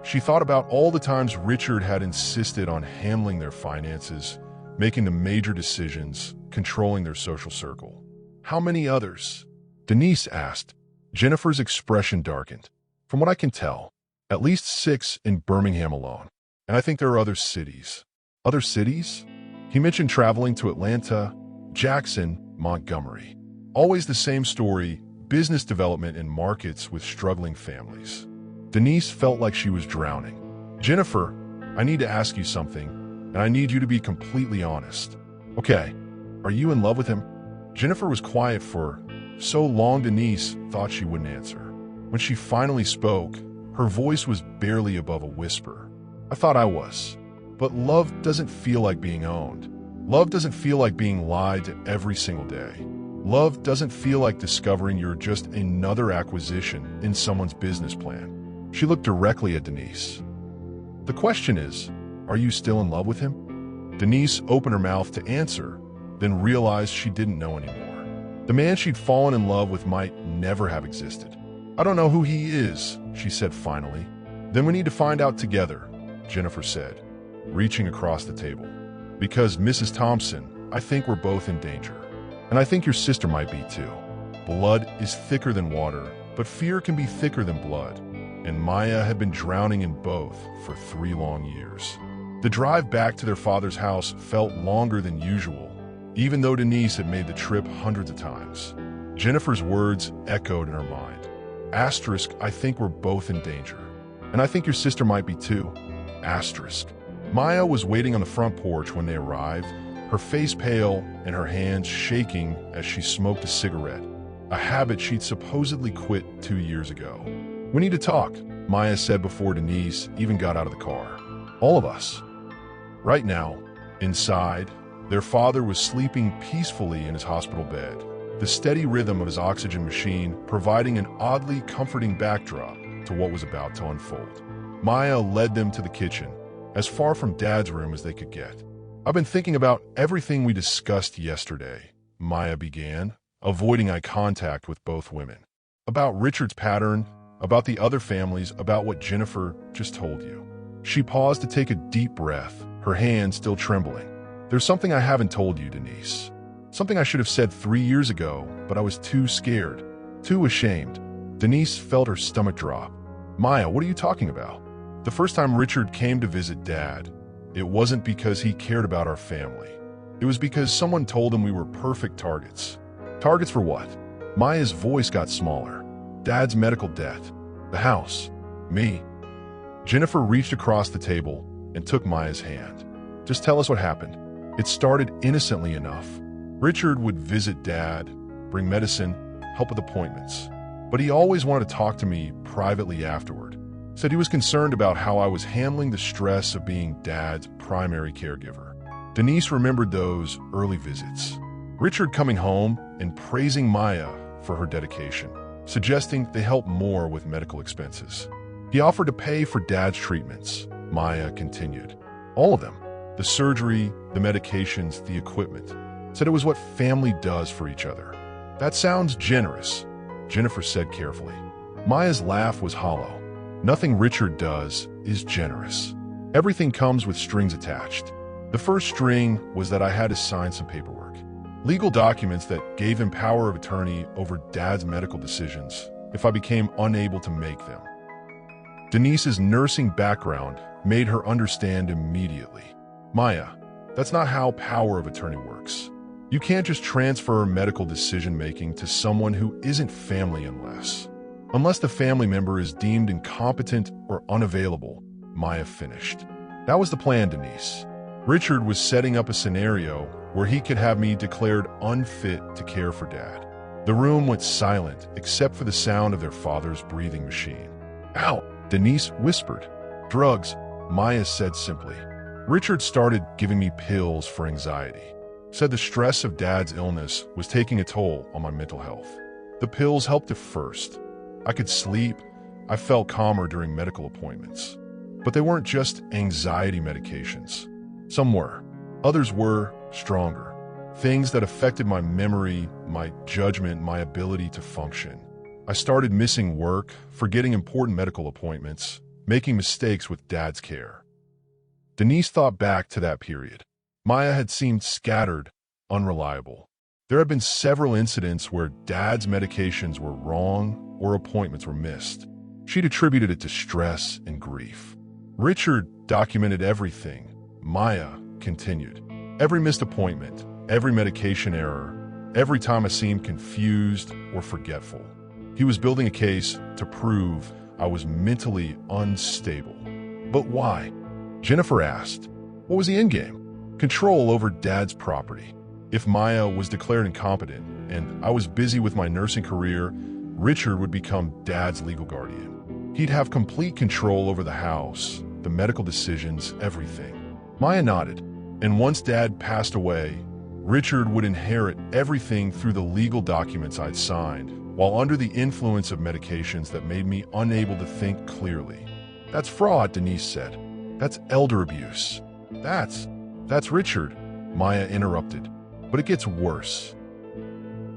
She thought about all the times Richard had insisted on handling their finances, making the major decisions, controlling their social circle. How many others? Denise asked. Jennifer's expression darkened. From what I can tell, at least 6 in Birmingham alone. And I think there are other cities. Other cities? He mentioned traveling to Atlanta, Jackson, Montgomery. Always the same story, business development in markets with struggling families. Denise felt like she was drowning. Jennifer, I need to ask you something, and I need you to be completely honest. Okay, are you in love with him? Jennifer was quiet for so long Denise thought she wouldn't answer. When she finally spoke, her voice was barely above a whisper. I thought I was. But love doesn't feel like being owned. Love doesn't feel like being lied to every single day. Love doesn't feel like discovering you're just another acquisition in someone's business plan. She looked directly at Denise. The question is, are you still in love with him? Denise opened her mouth to answer, then realized she didn't know anymore. The man she'd fallen in love with might never have existed. I don't know who he is, she said finally. Then we need to find out together, Jennifer said, reaching across the table. Because, Mrs. Thompson, I think we're both in danger. And I think your sister might be too. Blood is thicker than water, but fear can be thicker than blood. And Maya had been drowning in both for 3 long years. The drive back to their father's house felt longer than usual, even though Denise had made the trip hundreds of times. Jennifer's words echoed in her mind. Asterisk, I think we're both in danger. And I think your sister might be too. Asterisk. Maya was waiting on the front porch when they arrived, her face pale and her hands shaking as she smoked a cigarette, a habit she'd supposedly quit 2 years ago. We need to talk, Maya said before Denise even got out of the car. All of us. Right now, inside, their father was sleeping peacefully in his hospital bed, the steady rhythm of his oxygen machine providing an oddly comforting backdrop to what was about to unfold. Maya led them to the kitchen, as far from Dad's room as they could get. I've been thinking about everything we discussed yesterday, Maya began, avoiding eye contact with both women. About Richard's pattern, about the other families, about what Jennifer just told you. She paused to take a deep breath, her hand still trembling. There's something I haven't told you, Denise. Something I should have said 3 years ago, but I was too scared, too ashamed. Denise felt her stomach drop. Maya, what are you talking about? The first time Richard came to visit Dad, it wasn't because he cared about our family. It was because someone told him we were perfect targets. Targets for what? Maya's voice got smaller. Dad's medical debt. The house. Me. Jennifer reached across the table and took Maya's hand. Just tell us what happened. It started innocently enough. Richard would visit Dad, bring medicine, help with appointments. But he always wanted to talk to me privately afterward. Said he was concerned about how I was handling the stress of being Dad's primary caregiver. Denise remembered those early visits. Richard coming home and praising Maya for her dedication, suggesting they help more with medical expenses. He offered to pay for Dad's treatments, Maya continued. All of them. The surgery, the medications, the equipment. Said it was what family does for each other. That sounds generous, Jennifer said carefully. Maya's laugh was hollow. Nothing Richard does is generous. Everything comes with strings attached. The first string was that I had to sign some paperwork. Legal documents that gave him power of attorney over Dad's medical decisions if I became unable to make them. Denise's nursing background made her understand immediately. Maya, that's not how power of attorney works. You can't just transfer medical decision-making to someone who isn't family unless the family member is deemed incompetent or unavailable, Maya finished. That was the plan, Denise. Richard was setting up a scenario where he could have me declared unfit to care for Dad. The room went silent except for the sound of their father's breathing machine. Ow, Denise whispered. Drugs, Maya said simply. Richard started giving me pills for anxiety. Said the stress of Dad's illness was taking a toll on my mental health. The pills helped at first. I could sleep. I felt calmer during medical appointments. But they weren't just anxiety medications. Some were. Others were stronger. Things that affected my memory, my judgment, my ability to function. I started missing work, forgetting important medical appointments, making mistakes with Dad's care. Denise thought back to that period. Maya had seemed scattered, unreliable. There had been several incidents where Dad's medications were wrong or appointments were missed. She'd attributed it to stress and grief. Richard documented everything. Maya continued. Every missed appointment, every medication error, every time I seemed confused or forgetful. He was building a case to prove I was mentally unstable. But why? Jennifer asked. What was the endgame? Control over Dad's property. If Maya was declared incompetent and I was busy with my nursing career, Richard would become Dad's legal guardian. He'd have complete control over the house, the medical decisions, everything. Maya nodded, and once Dad passed away, Richard would inherit everything through the legal documents I'd signed, while under the influence of medications that made me unable to think clearly. That's fraud, Denise said. That's elder abuse. That's Richard, Maya interrupted. But it gets worse.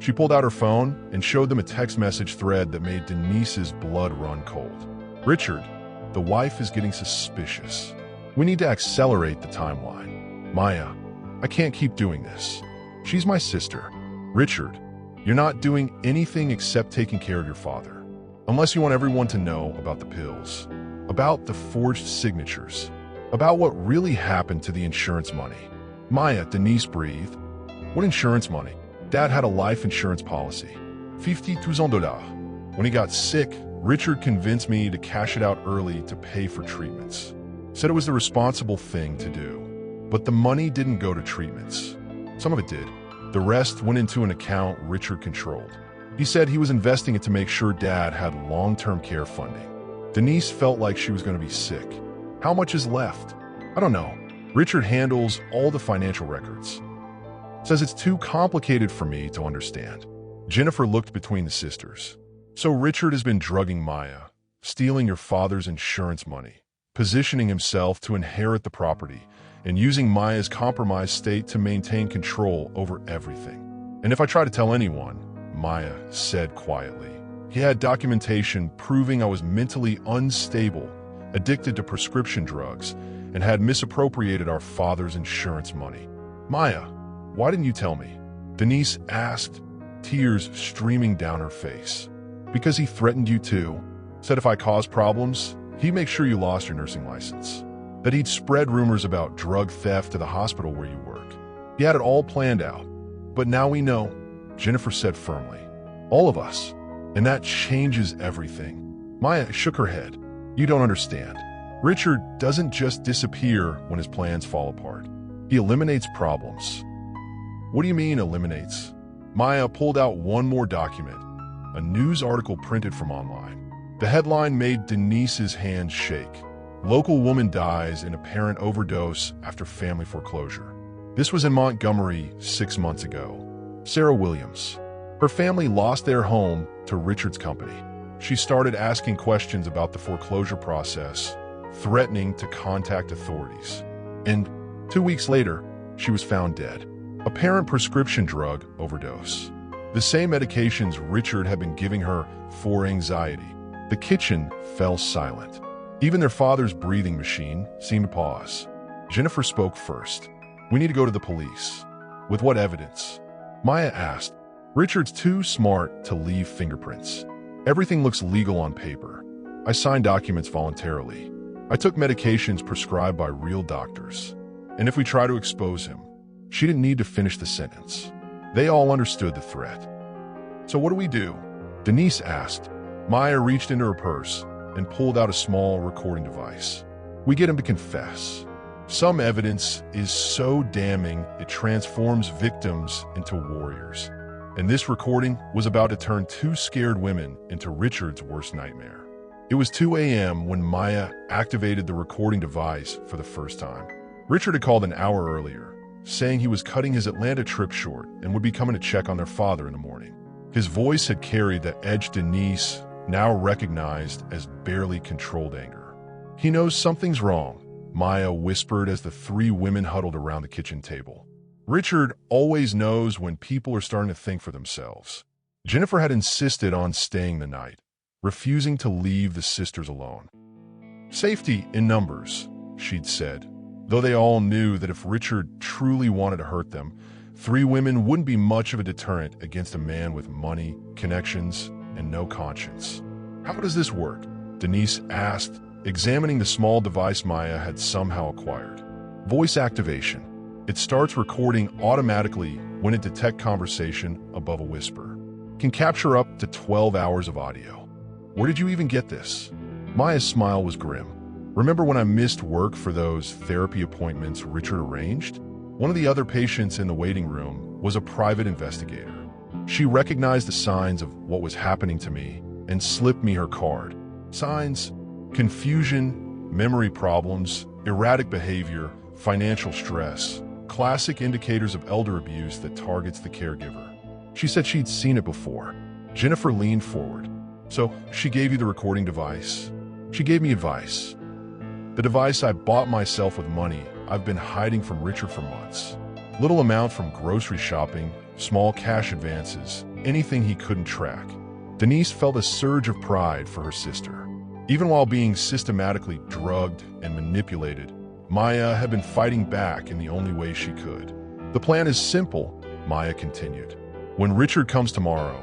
She pulled out her phone and showed them a text message thread that made Denise's blood run cold. Richard, the wife is getting suspicious. We need to accelerate the timeline. Maya, I can't keep doing this. She's my sister. Richard, you're not doing anything except taking care of your father. Unless you want everyone to know about the pills, about the forged signatures, about what really happened to the insurance money. Maya, Denise breathed. What insurance money? Dad had a life insurance policy. $50,000. When he got sick, Richard convinced me to cash it out early to pay for treatments. Said it was the responsible thing to do. But the money didn't go to treatments. Some of it did. The rest went into an account Richard controlled. He said he was investing it to make sure Dad had long-term care funding. Denise felt like she was going to be sick. How much is left? I don't know. Richard handles all the financial records. Says it's too complicated for me to understand. Jennifer looked between the sisters. So Richard has been drugging Maya, stealing your father's insurance money, positioning himself to inherit the property, and using Maya's compromised state to maintain control over everything. And if I try to tell anyone, Maya said quietly, he had documentation proving I was mentally unstable, addicted to prescription drugs, and had misappropriated our father's insurance money. Maya, why didn't you tell me? Denise asked, tears streaming down her face. Because he threatened you too. Said if I caused problems, he'd make sure you lost your nursing license. That he'd spread rumors about drug theft to the hospital where you work. He had it all planned out. But now we know, Jennifer said firmly. All of us. And that changes everything. Maya shook her head. You don't understand. Richard doesn't just disappear when his plans fall apart. He eliminates problems. What do you mean, eliminates? Maya pulled out one more document, a news article printed from online. The headline made Denise's hands shake. Local woman dies in apparent overdose after family foreclosure. This was in Montgomery 6 months ago. Sarah Williams. Her family lost their home to Richard's company. She started asking questions about the foreclosure process, threatening to contact authorities. And 2 weeks later, she was found dead. Apparent prescription drug overdose. The same medications Richard had been giving her for anxiety. The kitchen fell silent. Even their father's breathing machine seemed to pause. Jennifer spoke first. "We need to go to the police." "With what evidence?" Maya asked. "Richard's too smart to leave fingerprints. Everything looks legal on paper. I signed documents voluntarily. I took medications prescribed by real doctors. And if we try to expose him..." She didn't need to finish the sentence. They all understood the threat. "So what do we do?" Denise asked. Maya reached into her purse and pulled out a small recording device. "We get him to confess. Some evidence is so damning it transforms victims into warriors." And this recording was about to turn two scared women into Richard's worst nightmare. It was 2 a.m. when Maya activated the recording device for the first time. Richard had called an hour earlier, saying he was cutting his Atlanta trip short and would be coming to check on their father in the morning. His voice had carried that edge Denise now recognized as barely controlled anger. "He knows something's wrong," Maya whispered as the three women huddled around the kitchen table. "Richard always knows when people are starting to think for themselves." Jennifer had insisted on staying the night, refusing to leave the sisters alone. "Safety in numbers," she'd said, though they all knew that if Richard truly wanted to hurt them, three women wouldn't be much of a deterrent against a man with money, connections, and no conscience. "How does this work?" Denise asked, examining the small device Maya had somehow acquired. "Voice activation. It starts recording automatically when it detects conversation above a whisper. Can capture up to 12 hours of audio." "Where did you even get this?" Maya's smile was grim. "Remember when I missed work for those therapy appointments Richard arranged? One of the other patients in the waiting room was a private investigator. She recognized the signs of what was happening to me and slipped me her card. Signs: confusion, memory problems, erratic behavior, financial stress. Classic indicators of elder abuse that targets the caregiver. She said she'd seen it before." Jennifer leaned forward. "So she gave you the recording device?" "She gave me advice. The device I bought myself with money I've been hiding from Richard for months. Little amount from grocery shopping, small cash advances, anything he couldn't track." Denise felt a surge of pride for her sister. Even while being systematically drugged and manipulated, Maya had been fighting back in the only way she could. "The plan is simple," Maya continued. "When Richard comes tomorrow,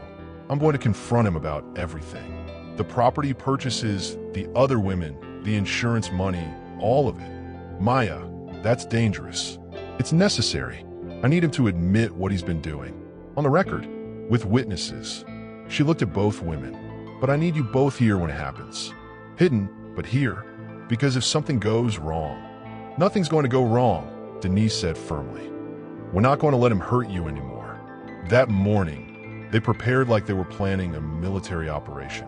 I'm going to confront him about everything. The property purchases, the other women, the insurance money, all of it. Maya, that's dangerous. It's necessary. I need him to admit what he's been doing. On the record, with witnesses." She looked at both women. "But I need you both here when it happens. Hidden, but here. Because if something goes wrong..." "Nothing's going to go wrong," Denise said firmly. "We're not going to let him hurt you anymore." That morning, they prepared like they were planning a military operation.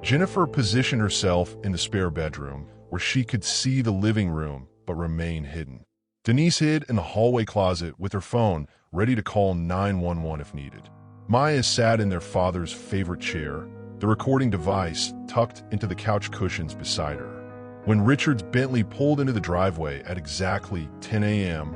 Jennifer positioned herself in the spare bedroom where she could see the living room but remain hidden. Denise hid in the hallway closet with her phone, ready to call 911 if needed. Maya sat in their father's favorite chair, the recording device tucked into the couch cushions beside her. When Richard's Bentley pulled into the driveway at exactly 10 a.m.,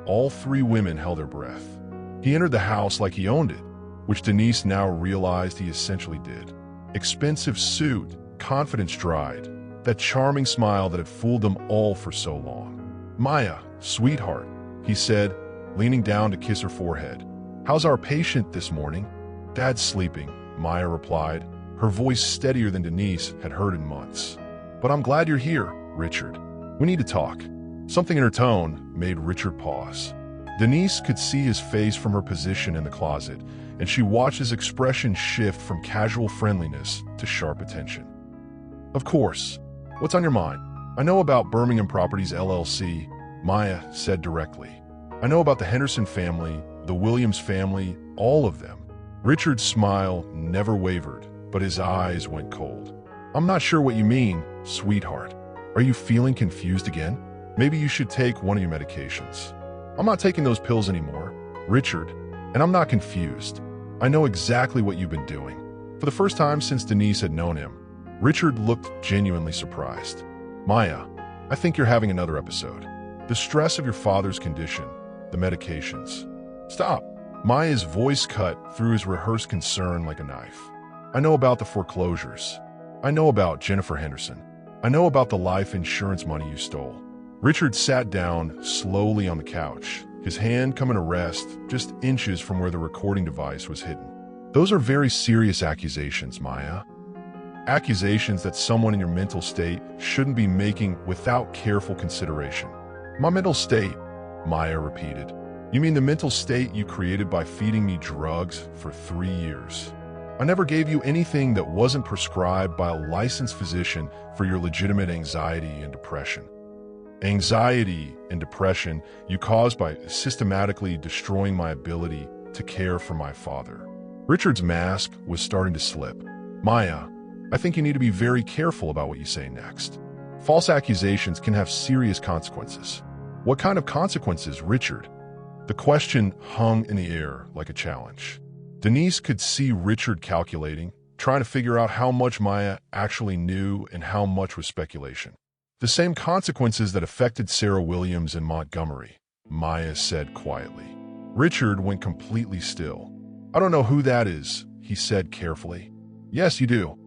all three women held their breath. He entered the house like he owned it, which Denise now realized he essentially did. Expensive suit, confidence stride, that charming smile that had fooled them all for so long. "Maya, sweetheart," he said, leaning down to kiss her forehead. "How's our patient this morning?" "Dad's sleeping," Maya replied, her voice steadier than Denise had heard in months. "But I'm glad you're here, Richard. We need to talk." Something in her tone made Richard pause. Denise could see his face from her position in the closet, and she watched his expression shift from casual friendliness to sharp attention. "Of course. What's on your mind?" "I know about Birmingham Properties LLC," Maya said directly. "I know about the Henderson family, the Williams family, all of them." Richard's smile never wavered, but his eyes went cold. "I'm not sure what you mean, sweetheart. Are you feeling confused again? Maybe you should take one of your medications." "I'm not taking those pills anymore, Richard, and I'm not confused. I know exactly what you've been doing." For the first time since Denise had known him, Richard looked genuinely surprised. "Maya, I think you're having another episode. The stress of your father's condition, the medications." "Stop." Maya's voice cut through his rehearsed concern like a knife. "I know about the foreclosures. I know about Jennifer Henderson. I know about the life insurance money you stole. Richard sat down slowly on the couch, his hand coming to rest just inches from where the recording device was hidden. Those are very serious accusations, Maya. Accusations that someone in your mental state shouldn't be making without careful consideration. My mental state, Maya repeated. You mean the mental state you created by feeding me drugs for 3 years? I never gave you anything that wasn't prescribed by a licensed physician for your legitimate anxiety and depression. Anxiety and depression you caused by systematically destroying my ability to care for my father. Richard's mask was starting to slip. Maya, I think you need to be very careful about what you say next. False accusations can have serious consequences. What kind of consequences, Richard? The question hung in the air like a challenge. Denise could see Richard calculating, trying to figure out how much Maya actually knew and how much was speculation. The same consequences that affected Sarah Williams in Montgomery, Maya said quietly. Richard went completely still. I don't know who that is, he said carefully. Yes, you do.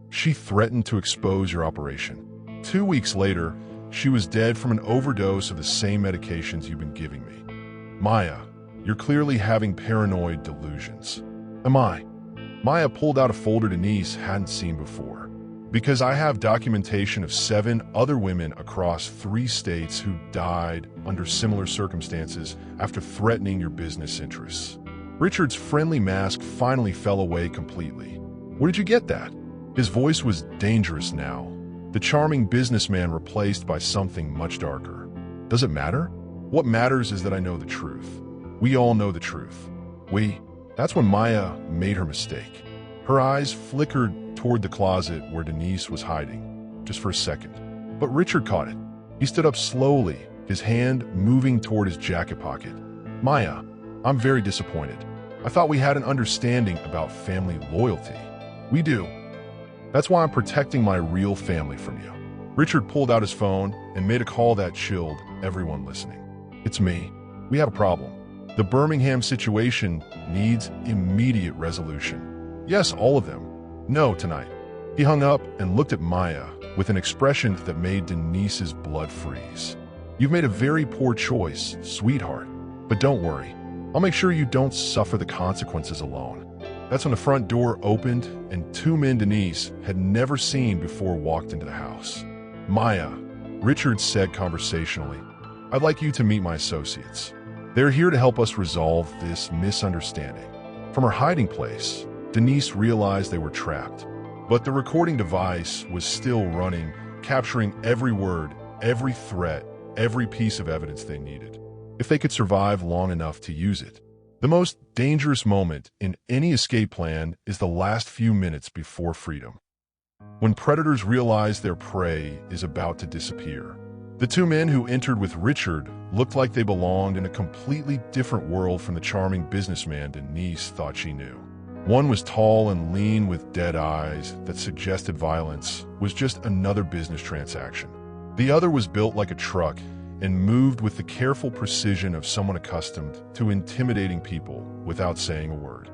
She threatened to expose your operation. 2 weeks later, she was dead from an overdose of the same medications you've been giving me. Maya, you're clearly having paranoid delusions. Am I? Maya pulled out a folder Denise hadn't seen before. Because I have documentation of 7 other women across 3 states who died under similar circumstances after threatening your business interests. Richard's friendly mask finally fell away completely. Where did you get that? His voice was dangerous now. The charming businessman replaced by something much darker. Does it matter? What matters is that I know the truth. We all know the truth. That's when Maya made her mistake. Her eyes flickered toward the closet where Denise was hiding, just for a second. But Richard caught it. He stood up slowly, his hand moving toward his jacket pocket. Maya, I'm very disappointed. I thought we had an understanding about family loyalty. We do. That's why I'm protecting my real family from you. Richard pulled out his phone and made a call that chilled everyone listening. It's me. We have a problem. The Birmingham situation needs immediate resolution. Yes, all of them. No, tonight. He hung up and looked at Maya with an expression that made Denise's blood freeze. You've made a very poor choice, sweetheart. But don't worry. I'll make sure you don't suffer the consequences alone. That's when the front door opened and 2 men Denise had never seen before walked into the house. Maya, Richard said conversationally, I'd like you to meet my associates. They're here to help us resolve this misunderstanding. From her hiding place, Denise realized they were trapped. But the recording device was still running, capturing every word, every threat, every piece of evidence they needed. If they could survive long enough to use it. The most dangerous moment in any escape plan is the last few minutes before freedom. When predators realize their prey is about to disappear. The 2 men who entered with Richard looked like they belonged in a completely different world from the charming businessman Denise thought she knew. One was tall and lean with dead eyes that suggested violence was just another business transaction. The other was built like a truck and moved with the careful precision of someone accustomed to intimidating people without saying a word.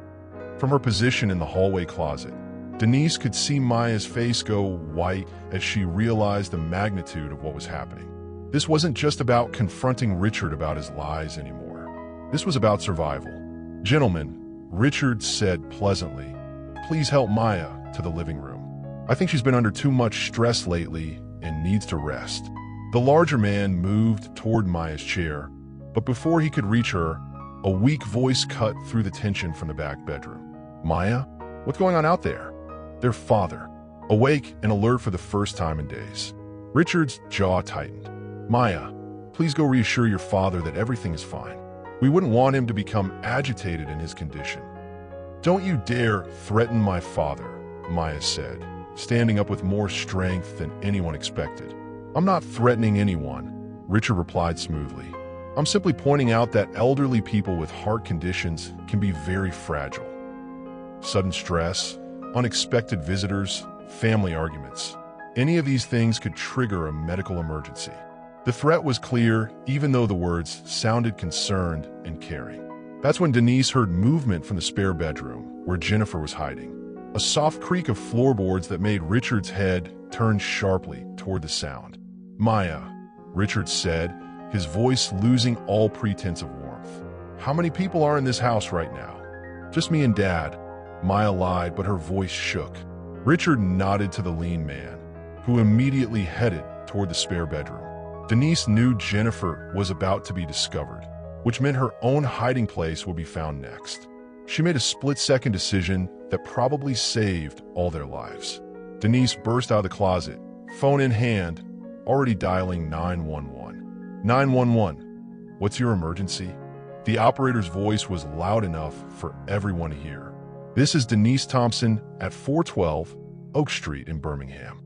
From her position in the hallway closet, Denise could see Maya's face go white as she realized the magnitude of what was happening. This wasn't just about confronting Richard about his lies anymore. This was about survival. Gentlemen, Richard said pleasantly, please help Maya to the living room. I think she's been under too much stress lately and needs to rest. The larger man moved toward Maya's chair, but before he could reach her, a weak voice cut through the tension from the back bedroom. Maya, what's going on out there? Their father, awake and alert for the first time in days. Richard's jaw tightened. Maya, please go reassure your father that everything is fine. We wouldn't want him to become agitated in his condition. Don't you dare threaten my father, Maya said, standing up with more strength than anyone expected. I'm not threatening anyone, Richard replied smoothly. I'm simply pointing out that elderly people with heart conditions can be very fragile. Sudden stress, unexpected visitors, family arguments. Any of these things could trigger a medical emergency. The threat was clear, even though the words sounded concerned and caring. That's when Denise heard movement from the spare bedroom, where Jennifer was hiding. a soft creak of floorboards that made Richard's head turn sharply toward the sound. "Maya," Richard said, his voice losing all pretense of warmth. "How many people are in this house right now?" "Just me and Dad," Maya lied, but her voice shook. Richard nodded to the lean man, who immediately headed toward the spare bedroom. Denise knew Jennifer was about to be discovered, which meant her own hiding place would be found next. She made a split-second decision that probably saved all their lives. Denise burst out of the closet, phone in hand, already dialing 911. 911, what's your emergency? The operator's voice was loud enough for everyone to hear. This is Denise Thompson at 412 Oak Street in Birmingham.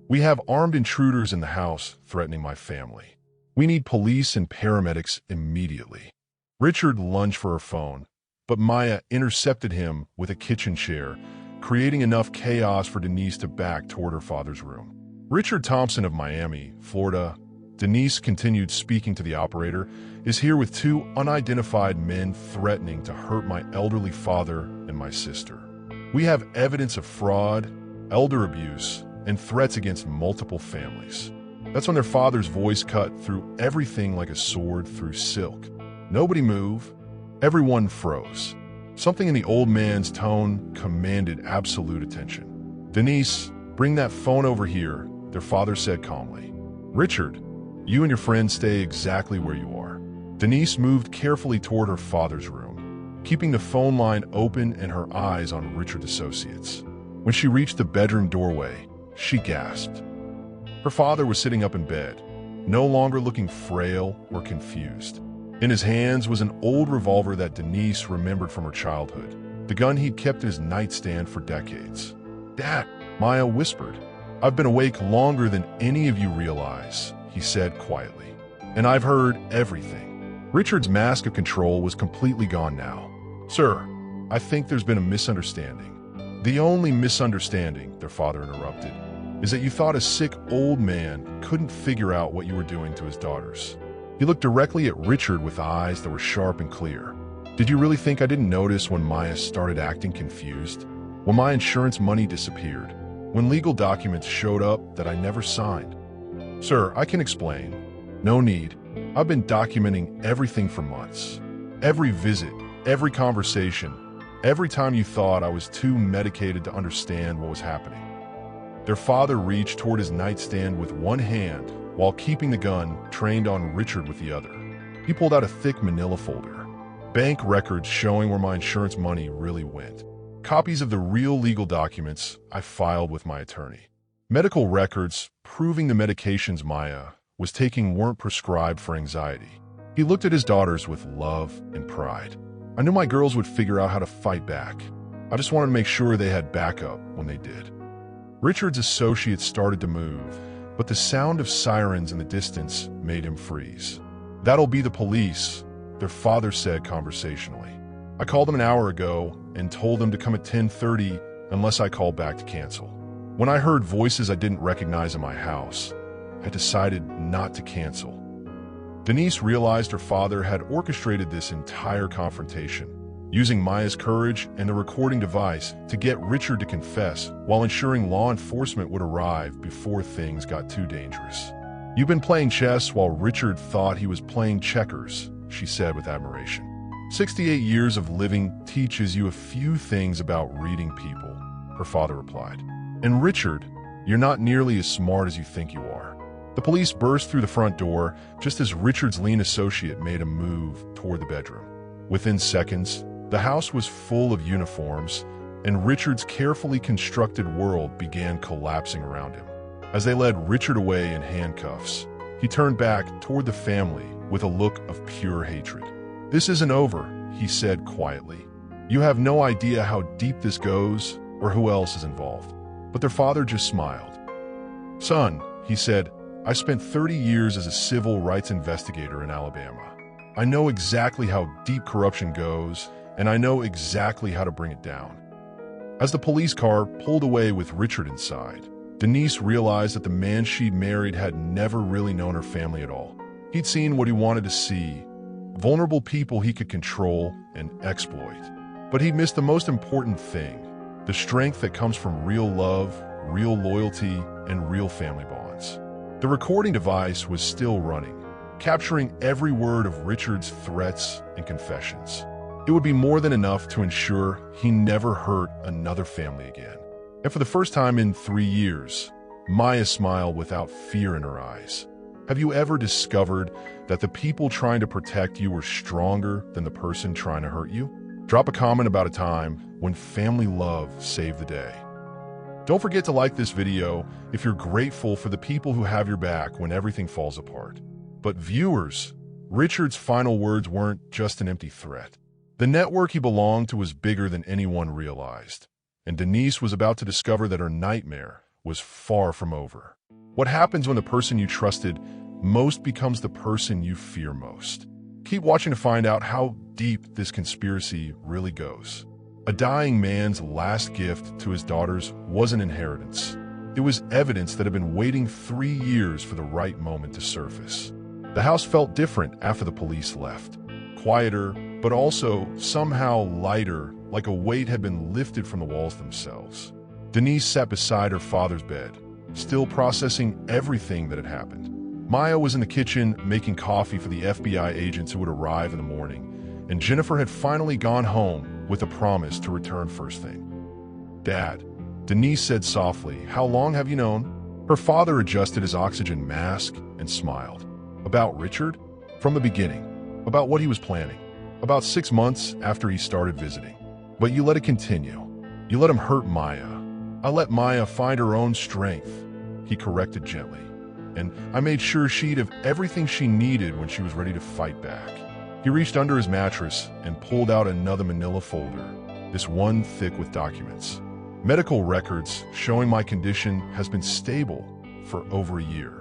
We have armed intruders in the house threatening my family. We need police and paramedics immediately. Richard lunged for her phone, but Maya intercepted him with a kitchen chair, creating enough chaos for Denise to back toward her father's room. Richard Thompson of Miami, Florida, Denise continued speaking to the operator, is here with two unidentified men threatening to hurt my elderly father and my sister. We have evidence of fraud, elder abuse, and threats against multiple families. That's when their father's voice cut through everything like a sword through silk. Nobody move. Everyone froze. Something in the old man's tone commanded absolute attention. "Denise, bring that phone over here," their father said calmly. "Richard, you and your friend stay exactly where you are." Denise moved carefully toward her father's room, keeping the phone line open and her eyes on Richard's associates. When she reached the bedroom doorway, she gasped. Her father was sitting up in bed, no longer looking frail or confused. In his hands was an old revolver that Denise remembered from her childhood, the gun he'd kept in his nightstand for decades. "Dad," Maya whispered. "I've been awake longer than any of you realize," he said quietly. "And I've heard everything." Richard's mask of control was completely gone now. "Sir, I think there's been a misunderstanding." "The only misunderstanding," their father interrupted, "is that you thought a sick old man couldn't figure out what you were doing to his daughters." He looked directly at Richard with eyes that were sharp and clear. "Did you really think I didn't notice when Maya started acting confused? When my insurance money disappeared? When legal documents showed up that I never signed?" "Sir, I can explain." "No need. I've been documenting everything for months. Every visit, every conversation, every time you thought I was too medicated to understand what was happening." Their father reached toward his nightstand with one hand while keeping the gun trained on Richard with the other. He pulled out a thick manila folder. "Bank records showing where my insurance money really went. Copies of the real legal documents I filed with my attorney. Medical records proving the medications Maya was taking weren't prescribed for anxiety." He looked at his daughters with love and pride. "I knew my girls would figure out how to fight back. I just wanted to make sure they had backup when they did." Richard's associates started to move, but the sound of sirens in the distance made him freeze. "That'll be the police," their father said conversationally. "I called them an hour ago and told them to come at 10:30 unless I called back to cancel. When I heard voices I didn't recognize in my house, I decided not to cancel." Denise realized her father had orchestrated this entire confrontation, using Maya's courage and the recording device to get Richard to confess while ensuring law enforcement would arrive before things got too dangerous. "You've been playing chess while Richard thought he was playing checkers," she said with admiration. 68 years of living teaches you a few things about reading people," her father replied. "And Richard, you're not nearly as smart as you think you are." The police burst through the front door just as Richard's lean associate made a move toward the bedroom. Within seconds, the house was full of uniforms, and Richard's carefully constructed world began collapsing around him. As they led Richard away in handcuffs, he turned back toward the family with a look of pure hatred. "This isn't over," he said quietly. "You have no idea how deep this goes or who else is involved." But their father just smiled. "Son," he said, "I spent 30 years as a civil rights investigator in Alabama. I know exactly how deep corruption goes, and I know exactly how to bring it down." As the police car pulled away with Richard inside, Denise realized that the man she'd married had never really known her family at all. He'd seen what he wanted to see, vulnerable people he could control and exploit. But he'd missed the most important thing. the strength that comes from real love, real loyalty, and real family bonds. The recording device was still running, capturing every word of Richard's threats and confessions. It would be more than enough to ensure he never hurt another family again. And for the first time in 3 years, Maya smiled without fear in her eyes. Have you ever discovered that the people trying to protect you were stronger than the person trying to hurt you? Drop a comment about a time when family love saved the day. Don't forget to like this video if you're grateful for the people who have your back when everything falls apart. But viewers, Richard's final words weren't just an empty threat. The network he belonged to was bigger than anyone realized, and Denise was about to discover that her nightmare was far from over. What happens when the person you trusted most becomes the person you fear most? Keep watching to find out how deep this conspiracy really goes. A dying man's last gift to his daughters was an inheritance. It was evidence that had been waiting 3 years for the right moment to surface. The house felt different after the police left. Quieter, but also somehow lighter, like a weight had been lifted from the walls themselves. Denise sat beside her father's bed, still processing everything that had happened. Maya was in the kitchen making coffee for the FBI agents who would arrive in the morning, and Jennifer had finally gone home with a promise to return first thing. "Dad," Denise said softly, "how long have you known?" Her father adjusted his oxygen mask and smiled. "About Richard? From the beginning. About what he was planning. About 6 months after he started visiting. But you let it continue. You let him hurt Maya. I let Maya find her own strength," he corrected gently. "And I made sure she'd have everything she needed when she was ready to fight back." He reached under his mattress and pulled out another manila folder, this one thick with documents. "Medical records showing my condition has been stable for over a year.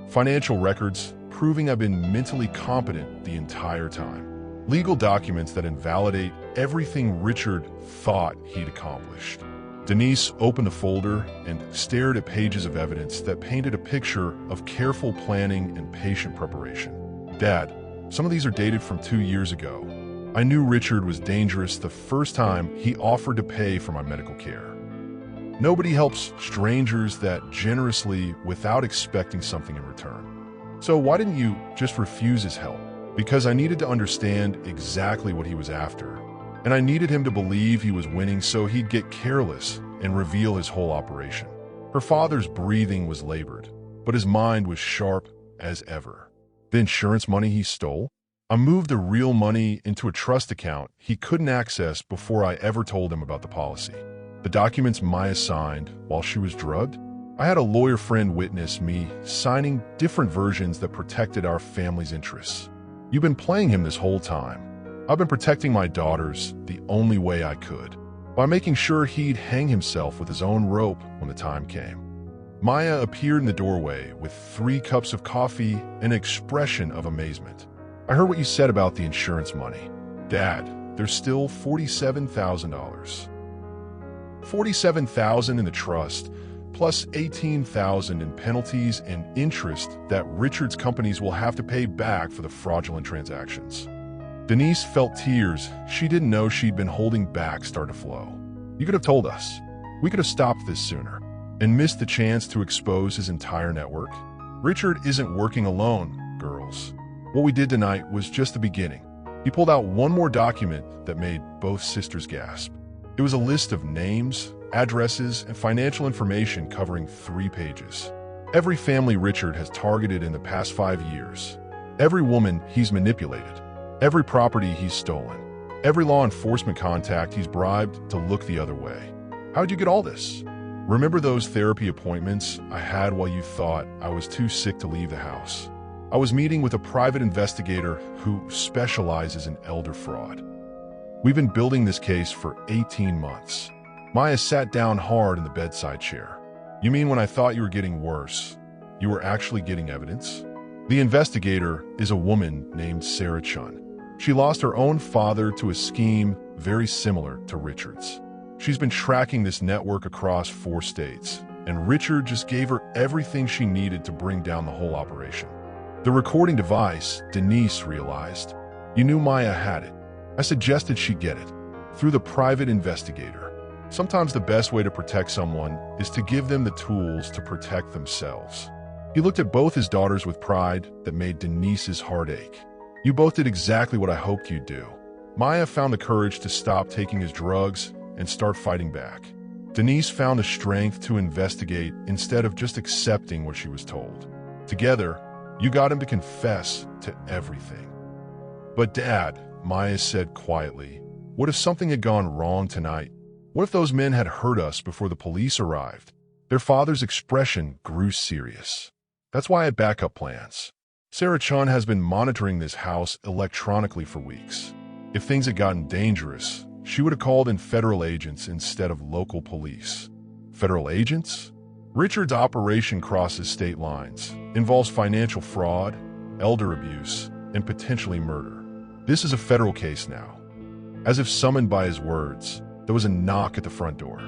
Financial records proving I've been mentally competent the entire time. Legal documents that invalidate everything Richard thought he'd accomplished." Denise opened the folder and stared at pages of evidence that painted a picture of careful planning and patient preparation. "Dad, some of these are dated from 2 years ago. I knew Richard was dangerous the first time he offered to pay for my medical care. Nobody helps strangers that generously without expecting something in return. So why didn't you just refuse his help? Because I needed to understand exactly what he was after. And I needed him to believe he was winning so he'd get careless and reveal his whole operation." Her father's breathing was labored, but his mind was sharp as ever. "The insurance money he stole? I moved the real money into a trust account he couldn't access before I ever told him about the policy. The documents Maya signed while she was drugged? I had a lawyer friend witness me signing different versions that protected our family's interests. You've been playing him this whole time. I've been protecting my daughters the only way I could, by making sure he'd hang himself with his own rope when the time came." Maya appeared in the doorway with 3 cups of coffee and an expression of amazement. "I heard what you said about the insurance money. Dad, there's still $47,000. $47,000 in the trust, plus $18,000 in penalties and interest that Richard's companies will have to pay back for the fraudulent transactions." Denise felt tears she didn't know she'd been holding back start to flow. "You could have told us. We could have stopped this sooner and missed the chance to expose his entire network. Richard isn't working alone, girls. What we did tonight was just the beginning." He pulled out one more document that made both sisters gasp. It was a list of names, addresses, and financial information covering 3 pages. Every family Richard has targeted in the past 5 years. Every woman he's manipulated. Every property he's stolen. Every law enforcement contact he's bribed to look the other way. "How'd you get all this?" "Remember those therapy appointments I had while you thought I was too sick to leave the house? I was meeting with a private investigator who specializes in elder fraud. We've been building this case for 18 months. Maya sat down hard in the bedside chair. "You mean when I thought you were getting worse, you were actually getting evidence?" The investigator is a woman named Sarah Chun. She lost her own father to a scheme very similar to Richard's. She's been tracking this network across 4 states, and Richard just gave her everything she needed to bring down the whole operation. The recording device, Denise realized. "You knew Maya had it. I suggested she get it. Through the private investigator. Sometimes the best way to protect someone is to give them the tools to protect themselves. He looked at both his daughters with pride that made Denise's heart ache. You both did exactly what I hoped you'd do. Maya found the courage to stop taking his drugs and start fighting back. Denise found the strength to investigate instead of just accepting what she was told. Together, you got him to confess to everything. But Dad, Maya said quietly, what if something had gone wrong tonight? What if those men had hurt us before the police arrived? Their father's expression grew serious. That's why I had backup plans. Sarah Chun has been monitoring this house electronically for weeks. If things had gotten dangerous, she would have called in federal agents instead of local police. Federal agents? Richard's operation crosses state lines, involves financial fraud, elder abuse, and potentially murder. This is a federal case now. As if summoned by his words, there was a knock at the front door.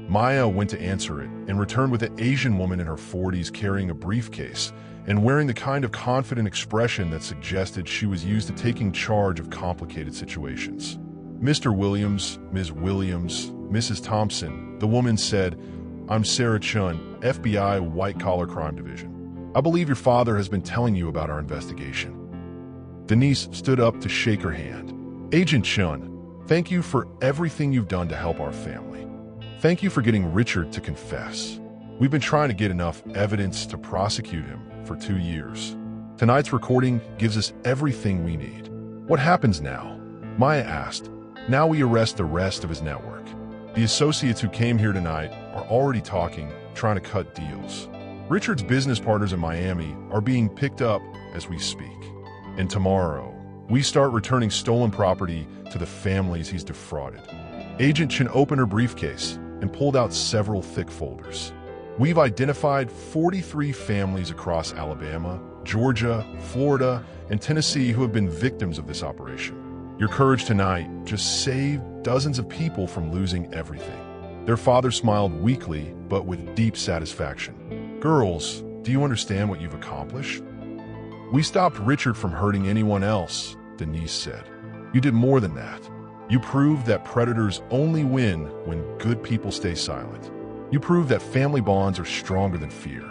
Maya went to answer it and returned with an Asian woman in her 40s carrying a briefcase and wearing the kind of confident expression that suggested she was used to taking charge of complicated situations. Mr. Williams, Ms. Williams, Mrs. Thompson, the woman said, I'm Sarah Chun, FBI White-Collar Crime Division. I believe your father has been telling you about our investigation. Denise stood up to shake her hand. Agent Chun, thank you for everything you've done to help our family. Thank you for getting Richard to confess. We've been trying to get enough evidence to prosecute him for 2 years. Tonight's recording gives us everything we need. What happens now? Maya asked. Now we arrest the rest of his network. The associates who came here tonight are already talking, trying to cut deals. Richard's business partners in Miami are being picked up as we speak. And tomorrow, we start returning stolen property to the families he's defrauded. Agent Chin opened her briefcase and pulled out several thick folders. We've identified 43 families across Alabama, Georgia, Florida, and Tennessee who have been victims of this operation. Your courage tonight just saved dozens of people from losing everything. Their father smiled weakly, but with deep satisfaction. Girls, do you understand what you've accomplished? We stopped Richard from hurting anyone else, Denise said. You did more than that. You proved that predators only win when good people stay silent. You proved that family bonds are stronger than fear.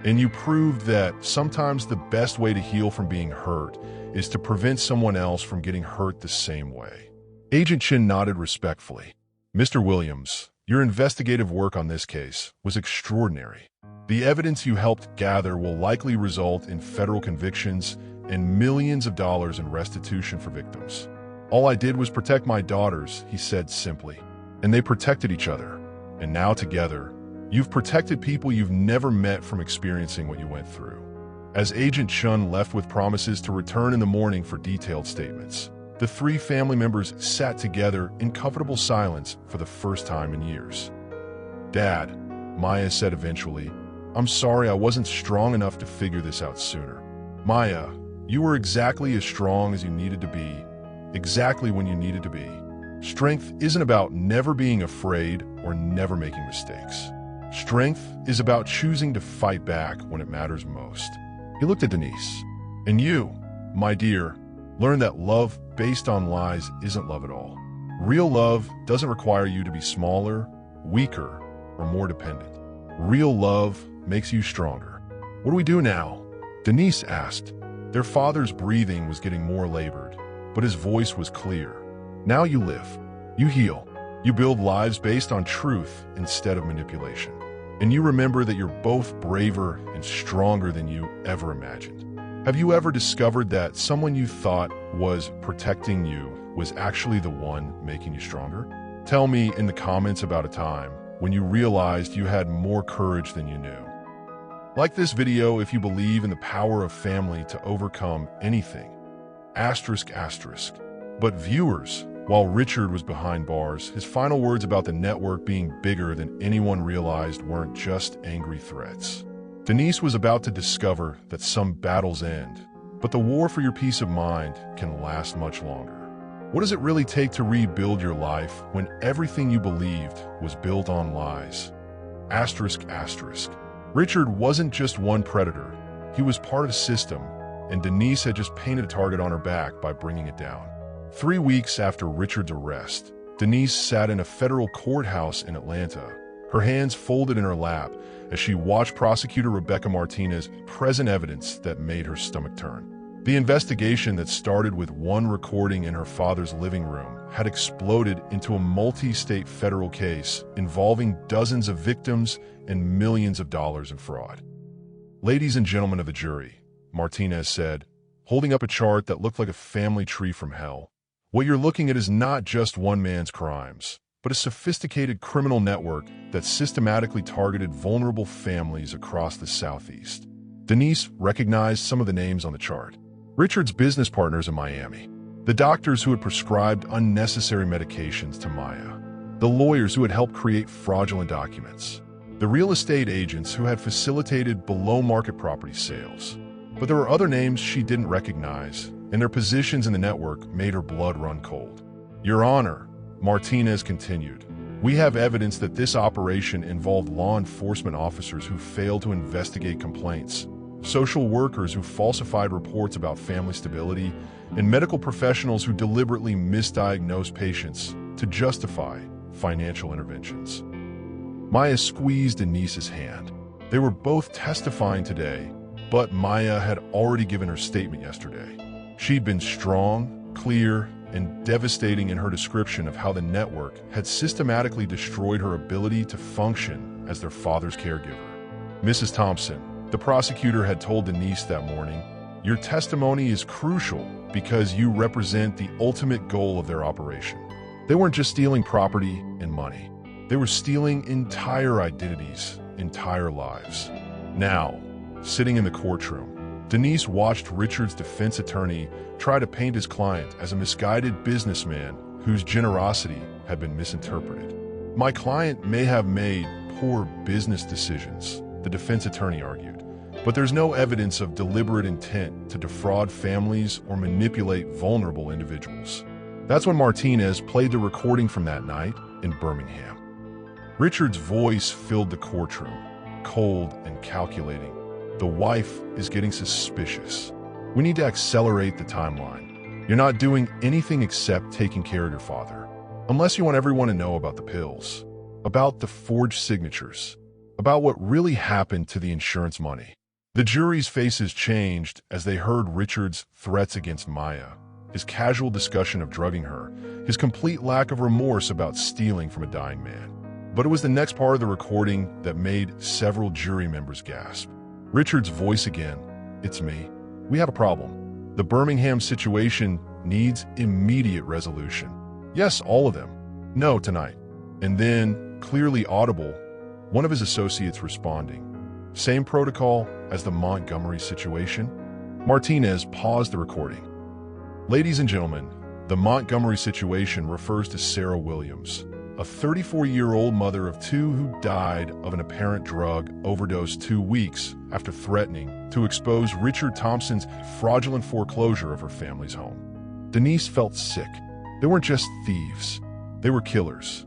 And you proved that sometimes the best way to heal from being hurt is to prevent someone else from getting hurt the same way. Agent Chin nodded respectfully. Mr. Williams, your investigative work on this case was extraordinary. The evidence you helped gather will likely result in federal convictions and millions of dollars in restitution for victims. All I did was protect my daughters, he said simply. And they protected each other. And now together, you've protected people you've never met from experiencing what you went through. As Agent Chun left with promises to return in the morning for detailed statements, the 3 family members sat together in comfortable silence for the first time in years. Dad, Maya said eventually, I'm sorry I wasn't strong enough to figure this out sooner. Maya, you were exactly as strong as you needed to be, exactly when you needed to be. Strength isn't about never being afraid or never making mistakes. Strength is about choosing to fight back when it matters most. He looked at Denise. And you, my dear, learn that love based on lies isn't love at all. Real love doesn't require you to be smaller, weaker, or more dependent. Real love makes you stronger. What do we do now? Denise asked. Their father's breathing was getting more labored, but his voice was clear. Now you live. You heal. You build lives based on truth instead of manipulation. And you remember that you're both braver and stronger than you ever imagined. Have you ever discovered that someone you thought was protecting you was actually the one making you stronger? Tell me in the comments about a time when you realized you had more courage than you knew. Like this video if you believe in the power of family to overcome anything. Asterisk, asterisk. But viewers, while Richard was behind bars, his final words about the network being bigger than anyone realized weren't just angry threats. Denise was about to discover that some battles end, but the war for your peace of mind can last much longer. What does it really take to rebuild your life when everything you believed was built on lies? Asterisk, asterisk. Richard wasn't just one predator. He was part of a system, and Denise had just painted a target on her back by bringing it down. 3 weeks after Richard's arrest, Denise sat in a federal courthouse in Atlanta, her hands folded in her lap as she watched prosecutor Rebecca Martinez present evidence that made her stomach turn. The investigation that started with one recording in her father's living room had exploded into a multi-state federal case involving dozens of victims and millions of dollars in fraud. "Ladies and gentlemen of the jury," Martinez said, holding up a chart that looked like a family tree from hell, "what you're looking at is not just one man's crimes, but a sophisticated criminal network that systematically targeted vulnerable families across the Southeast." Denise recognized some of the names on the chart. Richard's business partners in Miami, the doctors who had prescribed unnecessary medications to Maya, the lawyers who had helped create fraudulent documents, the real estate agents who had facilitated below-market property sales. But there were other names she didn't recognize, and their positions in the network made her blood run cold. "Your Honor," Martinez continued, "we have evidence that this operation involved law enforcement officers who failed to investigate complaints, social workers who falsified reports about family stability, and medical professionals who deliberately misdiagnosed patients to justify financial interventions." Maya squeezed Denise's hand. They were both testifying today, but Maya had already given her statement yesterday. She'd been strong, clear, and devastating in her description of how the network had systematically destroyed her ability to function as their father's caregiver. "Mrs. Thompson," the prosecutor had told Denise that morning, "your testimony is crucial because you represent the ultimate goal of their operation. They weren't just stealing property and money. They were stealing entire identities, entire lives." Now, sitting in the courtroom, Denise watched Richard's defense attorney try to paint his client as a misguided businessman whose generosity had been misinterpreted. "My client may have made poor business decisions," the defense attorney argued, "but there's no evidence of deliberate intent to defraud families or manipulate vulnerable individuals." That's when Martinez played the recording from that night in Birmingham. Richard's voice filled the courtroom, cold and calculating. "The wife is getting suspicious. We need to accelerate the timeline. You're not doing anything except taking care of your father. Unless you want everyone to know about the pills, about the forged signatures, about what really happened to the insurance money." The jury's faces changed as they heard Richard's threats against Maya, his casual discussion of drugging her, his complete lack of remorse about stealing from a dying man. But it was the next part of the recording that made several jury members gasp. Richard's voice again. "It's me. We have a problem. The Birmingham situation needs immediate resolution. Yes, all of them. No, tonight." And then, clearly audible, one of his associates responding. "Same protocol as the Montgomery situation?" Martinez paused the recording. "Ladies and gentlemen, the Montgomery situation refers to Sarah Williams, a 34-year-old mother of two who died of an apparent drug overdose 2 weeks after threatening to expose Richard Thompson's fraudulent foreclosure of her family's home." Denise felt sick. They weren't just thieves. They were killers.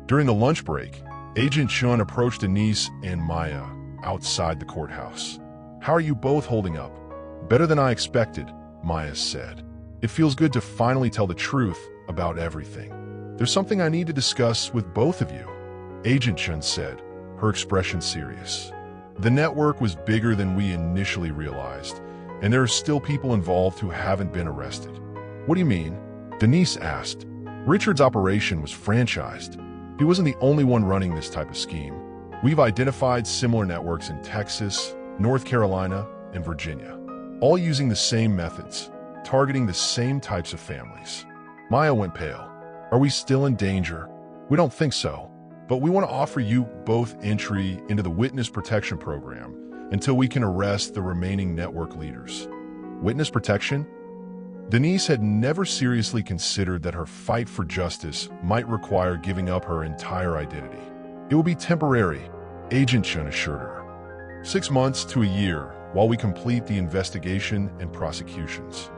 During the lunch break, Agent Chun approached Denise and Maya outside the courthouse. "How are you both holding up?" "Better than I expected," Maya said. "It feels good to finally tell the truth about everything. There's something I need to discuss with both of you," Agent Chun said, her expression serious. "The network was bigger than we initially realized, and there are still people involved who haven't been arrested." "What do you mean?" Denise asked. "Richard's operation was franchised. He wasn't the only one running this type of scheme. We've identified similar networks in Texas, North Carolina, and Virginia, all using the same methods, targeting the same types of families." Maya went pale. "Are we still in danger?" "We don't think so, but we want to offer you both entry into the Witness Protection Program until we can arrest the remaining network leaders." Witness protection? Denise had never seriously considered that her fight for justice might require giving up her entire identity. "It will be temporary," Agent Chun assured her. 6 months to a year while we complete the investigation and prosecutions."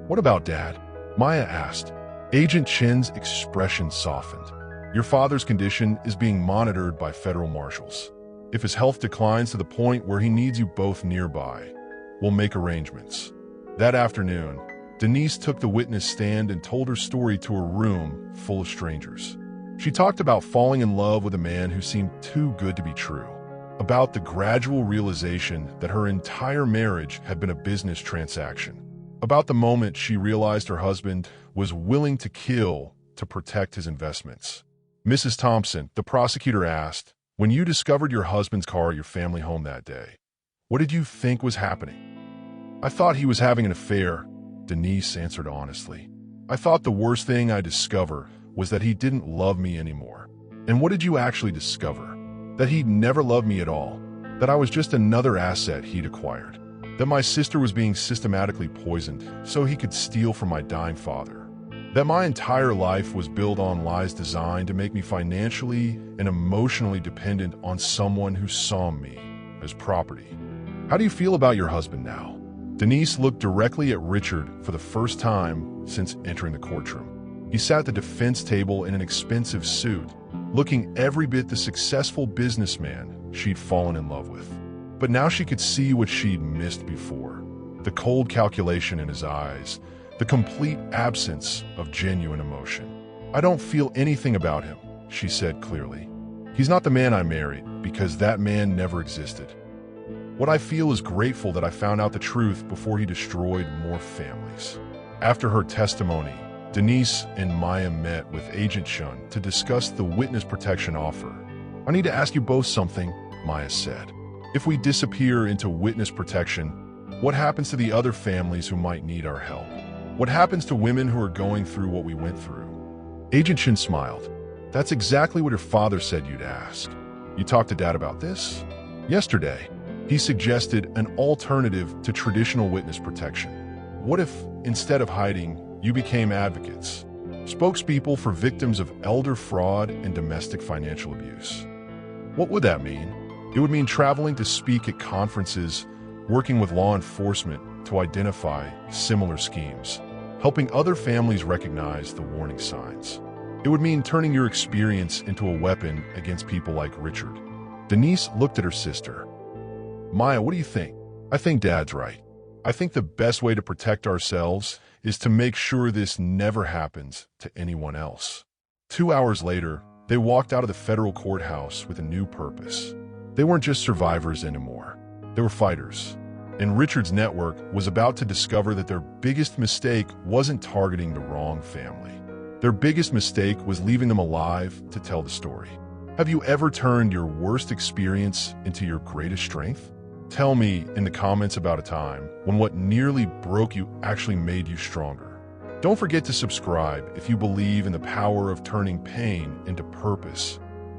"What about Dad?" Maya asked. Agent Chin's expression softened. "Your father's condition is being monitored by federal marshals. If his health declines to the point where he needs you both nearby, we'll make arrangements." That afternoon, Denise took the witness stand and told her story to a room full of strangers. She talked about falling in love with a man who seemed too good to be true, about the gradual realization that her entire marriage had been a business transaction, about the moment she realized her husband was willing to kill to protect his investments. Mrs. Thompson, the prosecutor asked, "When you discovered your husband's car at your family home that day, what did you think was happening?" "I thought he was having an affair," Denise answered honestly. "I thought the worst thing I discovered was that he didn't love me anymore." "And what did you actually discover?" "That he'd never loved me at all, that I was just another asset he'd acquired, that my sister was being systematically poisoned so he could steal from my dying father, that my entire life was built on lies designed to make me financially and emotionally dependent on someone who saw me as property." "How do you feel about your husband now?" Denise looked directly at Richard for the first time since entering the courtroom. He sat at the defense table in an expensive suit, looking every bit the successful businessman she'd fallen in love with. But now she could see what she'd missed before: the cold calculation in his eyes, the complete absence of genuine emotion. "I don't feel anything about him," she said clearly. "He's not the man I married, because that man never existed. What I feel is grateful that I found out the truth before he destroyed more families." After her testimony, Denise and Maya met with Agent Shun to discuss the witness protection offer. "I need to ask you both something," Maya said. "If we disappear into witness protection, what happens to the other families who might need our help? What happens to women who are going through what we went through?" Agent Shun smiled. "That's exactly what your father said you'd ask. You talked to Dad about this?" "Yesterday. He suggested an alternative to traditional witness protection. What if, instead of hiding, you became advocates, spokespeople for victims of elder fraud and domestic financial abuse?" "What would that mean?" "It would mean traveling to speak at conferences, working with law enforcement to identify similar schemes, helping other families recognize the warning signs. It would mean turning your experience into a weapon against people like Richard." Denise looked at her sister. "Maya, what do you think?" "I think Dad's right. I think the best way to protect ourselves is to make sure this never happens to anyone else." 2 hours later, they walked out of the federal courthouse with a new purpose. They weren't just survivors anymore. They were fighters. And Richard's network was about to discover that their biggest mistake wasn't targeting the wrong family. Their biggest mistake was leaving them alive to tell the story. Have you ever turned your worst experience into your greatest strength? Tell me in the comments about a time when what nearly broke you actually made you stronger. Don't forget to subscribe if you believe in the power of turning pain into purpose. ***.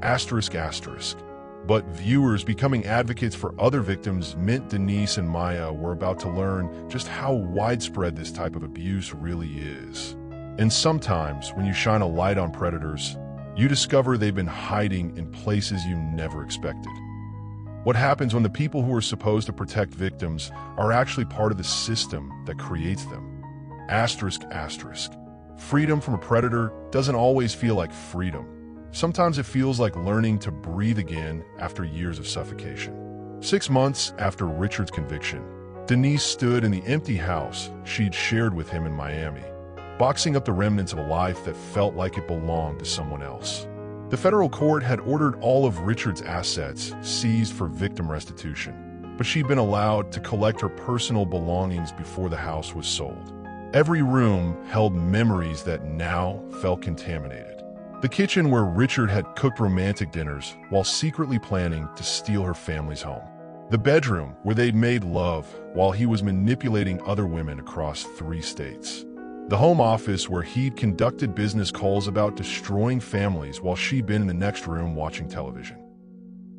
But viewers, becoming advocates for other victims meant Denise and Maya were about to learn just how widespread this type of abuse really is. And sometimes, when you shine a light on predators, you discover they've been hiding in places you never expected. What happens when the people who are supposed to protect victims are actually part of the system that creates them? ***. Freedom from a predator doesn't always feel like freedom. Sometimes it feels like learning to breathe again after years of suffocation. 6 months after Richard's conviction, Denise stood in the empty house she'd shared with him in Miami, boxing up the remnants of a life that felt like it belonged to someone else. The federal court had ordered all of Richard's assets seized for victim restitution, but she'd been allowed to collect her personal belongings before the house was sold. Every room held memories that now felt contaminated. The kitchen where Richard had cooked romantic dinners while secretly planning to steal her family's home. The bedroom where they'd made love while he was manipulating other women across 3 states. The home office where he'd conducted business calls about destroying families while she'd been in the next room watching television.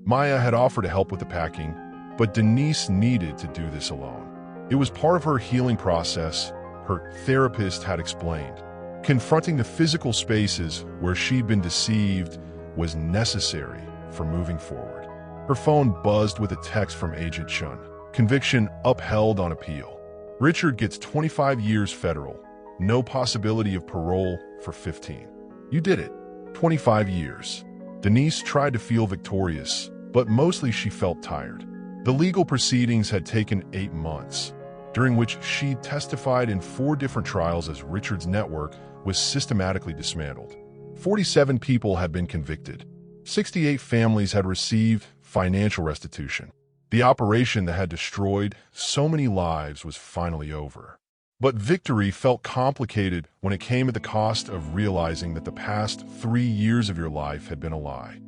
Maya had offered to help with the packing, but Denise needed to do this alone. It was part of her healing process, her therapist had explained. Confronting the physical spaces where she'd been deceived was necessary for moving forward. Her phone buzzed with a text from Agent Shun. Conviction upheld on appeal. Richard gets 25 years federal. No possibility of parole for 15. You did it. 25 years. Denise tried to feel victorious, but mostly she felt tired. The legal proceedings had taken 8 months. during which she testified in 4 different trials as Richard's network was systematically dismantled. 47 people had been convicted. 68 families had received financial restitution. The operation that had destroyed so many lives was finally over. But victory felt complicated when it came at the cost of realizing that the past 3 years of your life had been a lie.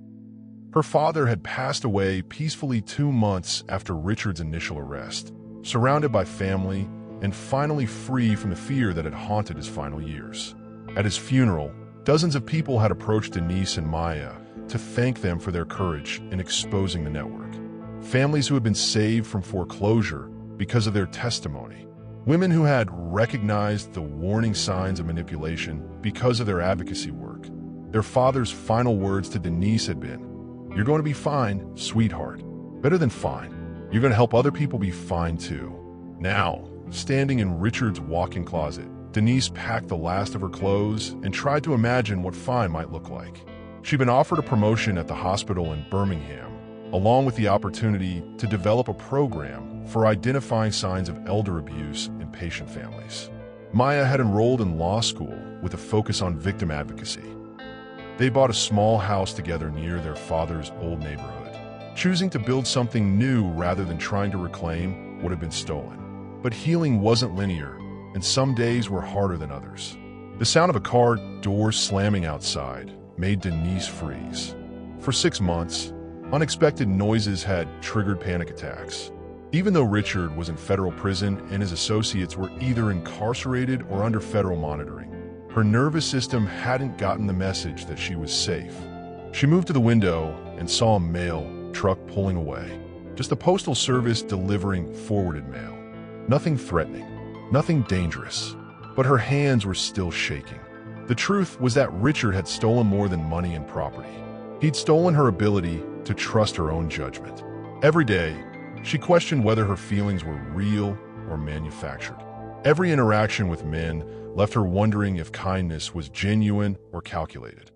Her father had passed away peacefully 2 months after Richard's initial arrest, surrounded by family and finally free from the fear that had haunted his final years. At his funeral, dozens of people had approached Denise and Maya to thank them for their courage in exposing the network. Families who had been saved from foreclosure because of their testimony. Women who had recognized the warning signs of manipulation because of their advocacy work. Their father's final words to Denise had been, "You're going to be fine, sweetheart. Better than fine. You're going to help other people be fine too." Now, standing in Richard's walk-in closet, Denise packed the last of her clothes and tried to imagine what fine might look like. She'd been offered a promotion at the hospital in Birmingham, along with the opportunity to develop a program for identifying signs of elder abuse in patient families. Maya had enrolled in law school with a focus on victim advocacy. They bought a small house together near their father's old neighborhood, choosing to build something new rather than trying to reclaim what had been stolen. But healing wasn't linear, and some days were harder than others. The sound of a car door slamming outside made Denise freeze. For 6 months, unexpected noises had triggered panic attacks. Even though Richard was in federal prison and his associates were either incarcerated or under federal monitoring, her nervous system hadn't gotten the message that she was safe. She moved to the window and saw a mail truck pulling away. Just the postal service delivering forwarded mail. Nothing threatening, nothing dangerous, but her hands were still shaking. The truth was that Richard had stolen more than money and property. He'd stolen her ability to trust her own judgment. Every day, she questioned whether her feelings were real or manufactured. Every interaction with men left her wondering if kindness was genuine or calculated.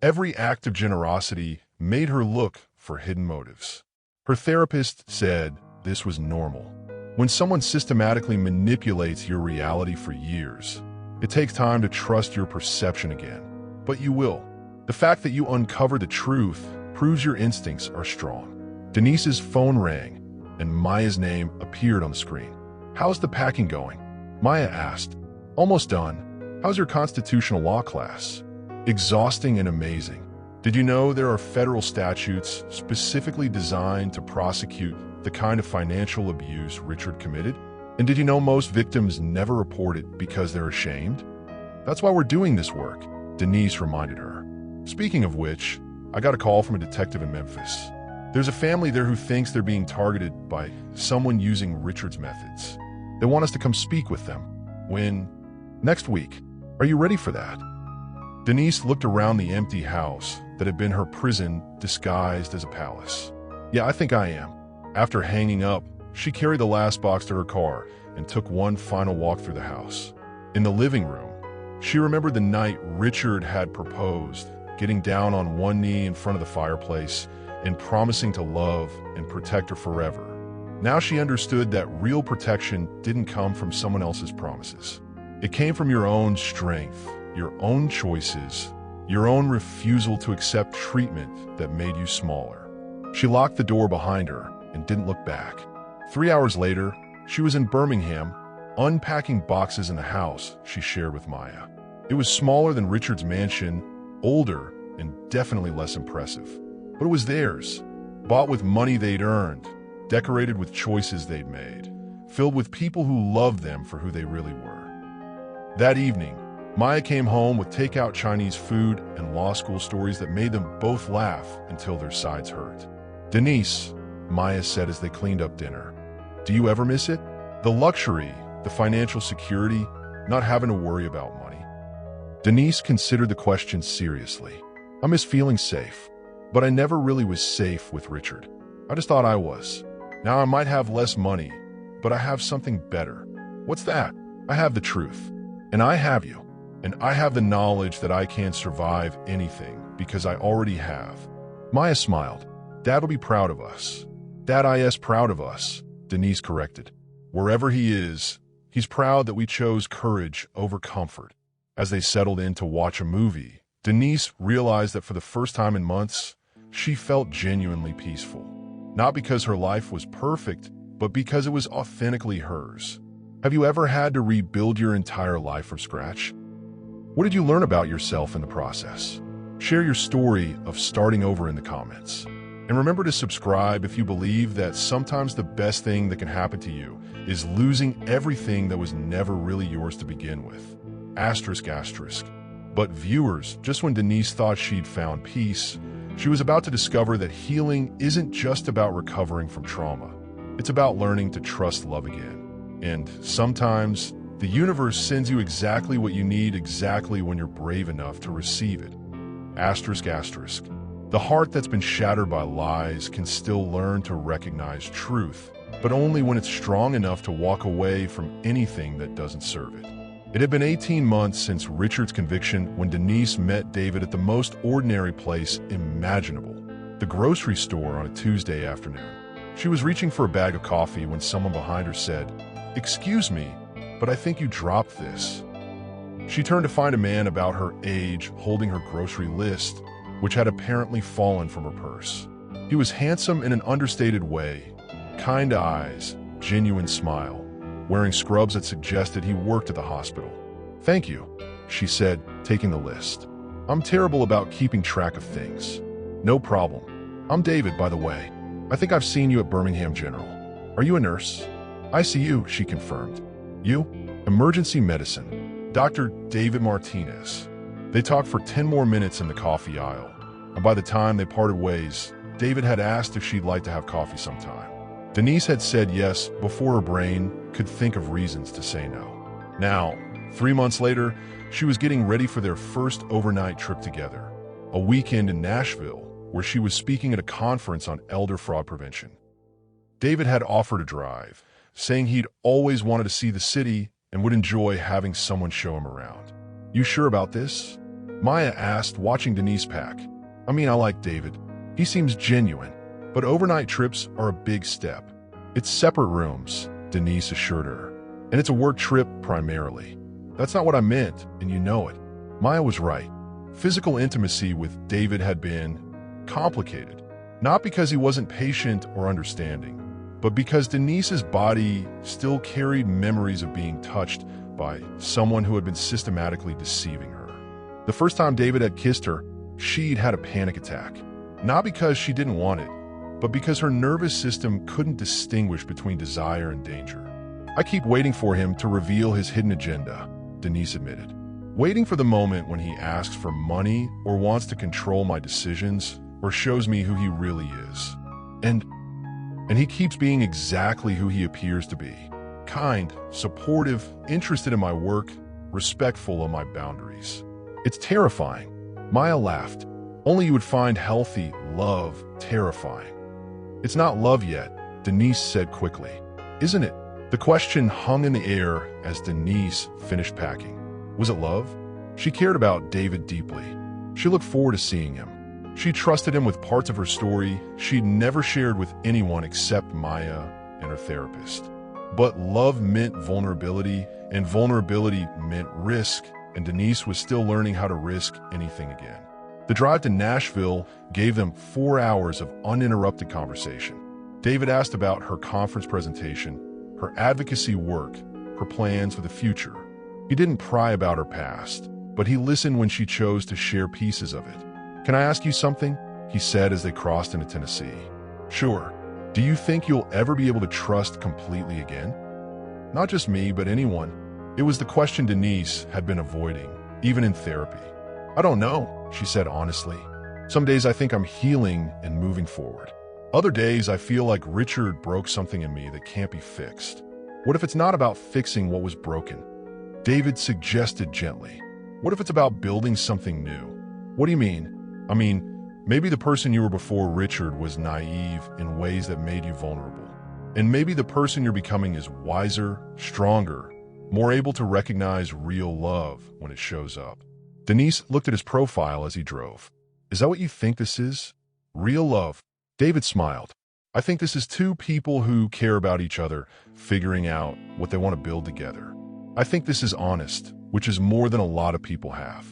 Every act of generosity made her look for hidden motives. Her therapist said this was normal. When someone systematically manipulates your reality for years, it takes time to trust your perception again. But you will. The fact that you uncovered the truth proves your instincts are strong. Denise's phone rang, and Maya's name appeared on the screen. "How's the packing going?" Maya asked. "Almost done. How's your constitutional law class?" "Exhausting and amazing. Did you know there are federal statutes specifically designed to prosecute the kind of financial abuse Richard committed? And did you know most victims never report it because they're ashamed? That's why we're doing this work," Denise reminded her. "Speaking of which, I got a call from a detective in Memphis. There's a family there who thinks they're being targeted by someone using Richard's methods. They want us to come speak with them. When? Next week. Are you ready for that?" Denise looked around the empty house that had been her prison disguised as a palace. "Yeah, I think I am." After hanging up, she carried the last box to her car and took one final walk through the house. In the living room, she remembered the night Richard had proposed, getting down on one knee in front of the fireplace and promising to love and protect her forever. Now she understood that real protection didn't come from someone else's promises. It came from your own strength, your own choices, your own refusal to accept treatment that made you smaller. She locked the door behind her and didn't look back. 3 hours later, she was in Birmingham, unpacking boxes in the house she shared with Maya. It was smaller than Richard's mansion, older, and definitely less impressive. But it was theirs, bought with money they'd earned, decorated with choices they'd made, filled with people who loved them for who they really were. That evening, Maya came home with takeout Chinese food and law school stories that made them both laugh until their sides hurt. "Denise," Maya said as they cleaned up dinner, "do you ever miss it? The luxury, the financial security, not having to worry about money." Denise considered the question seriously. "I miss feeling safe, but I never really was safe with Richard. I just thought I was. Now I might have less money, but I have something better." "What's that?" "I have the truth. And I have you. And I have the knowledge that I can survive anything because I already have." Maya smiled. "Dad will be proud of us." "Dad is proud of us," Denise corrected. Wherever he is, he's proud that we chose courage over comfort. As they settled in to watch a movie, Denise realized that for the first time in months, she felt genuinely peaceful. Not because her life was perfect, but because it was authentically hers. Have you ever had to rebuild your entire life from scratch? What did you learn about yourself in the process? Share your story of starting over in the comments. And remember to subscribe if you believe that sometimes the best thing that can happen to you is losing everything that was never really yours to begin with. Asterisk, asterisk. But viewers, just when Denise thought she'd found peace, she was about to discover that healing isn't just about recovering from trauma. It's about learning to trust love again. And sometimes, the universe sends you exactly what you need exactly when you're brave enough to receive it. Asterisk, asterisk. The heart that's been shattered by lies can still learn to recognize truth, but only when it's strong enough to walk away from anything that doesn't serve it. It had been 18 months since Richard's conviction when Denise met David at the most ordinary place imaginable, the grocery store on a Tuesday afternoon. She was reaching for a bag of coffee when someone behind her said, "Excuse me, but I think you dropped this." She turned to find a man about her age holding her grocery list, which had apparently fallen from her purse. He was handsome in an understated way, kind eyes, genuine smile, wearing scrubs that suggested he worked at the hospital. "Thank you," she said, taking the list. "I'm terrible about keeping track of things." "No problem. I'm David, by the way. I think I've seen you at Birmingham General. Are you a nurse?" "ICU," she confirmed. "You?" "Emergency medicine. Dr. David Martinez." They talked for 10 more minutes in the coffee aisle, and by the time they parted ways, David had asked if she'd like to have coffee sometime. Denise had said yes before her brain could think of reasons to say no. Now, 3 months later, she was getting ready for their first overnight trip together, a weekend in Nashville, where she was speaking at a conference on elder fraud prevention. David had offered a drive, saying he'd always wanted to see the city and would enjoy having someone show him around. "You sure about this?" Maya asked, watching Denise pack. "I mean, I like David. He seems genuine, but overnight trips are a big step." "It's separate rooms," Denise assured her, "and it's a work trip primarily." "That's not what I meant, and you know it." Maya was right. Physical intimacy with David had been complicated, not because he wasn't patient or understanding, but because Denise's body still carried memories of being touched by someone who had been systematically deceiving her. The first time David had kissed her, she'd had a panic attack, not because she didn't want it, but because her nervous system couldn't distinguish between desire and danger. "I keep waiting for him to reveal his hidden agenda," Denise admitted. "Waiting for the moment when he asks for money or wants to control my decisions or shows me who he really is. And he keeps being exactly who he appears to be. Kind, supportive, interested in my work, respectful of my boundaries. It's terrifying." Maya laughed. "Only you would find healthy love terrifying." "It's not love yet," Denise said quickly. "Isn't it?" The question hung in the air as Denise finished packing. Was it love? She cared about David deeply. She looked forward to seeing him. She trusted him with parts of her story she'd never shared with anyone except Maya and her therapist. But love meant vulnerability, and vulnerability meant risk, and Denise was still learning how to risk anything again. The drive to Nashville gave them 4 hours of uninterrupted conversation. David asked about her conference presentation, her advocacy work, her plans for the future. He didn't pry about her past, but he listened when she chose to share pieces of it. "Can I ask you something?" he said as they crossed into Tennessee. "Sure. Do you think you'll ever be able to trust completely again?" "Not just me, but anyone." It was the question Denise had been avoiding, even in therapy. "I don't know," she said honestly. "Some days I think I'm healing and moving forward. Other days I feel like Richard broke something in me that can't be fixed. What if it's not about fixing what was broken?" David suggested gently. "What if it's about building something new?" "What do you mean?" "I mean, maybe the person you were before Richard was naive in ways that made you vulnerable. And maybe the person you're becoming is wiser, stronger, more able to recognize real love when it shows up." Denise looked at his profile as he drove. "Is that what you think this is? Real love?" David smiled. I think this is two people who care about each other, figuring out what they want to build together. I think this is honest, which is more than a lot of people have.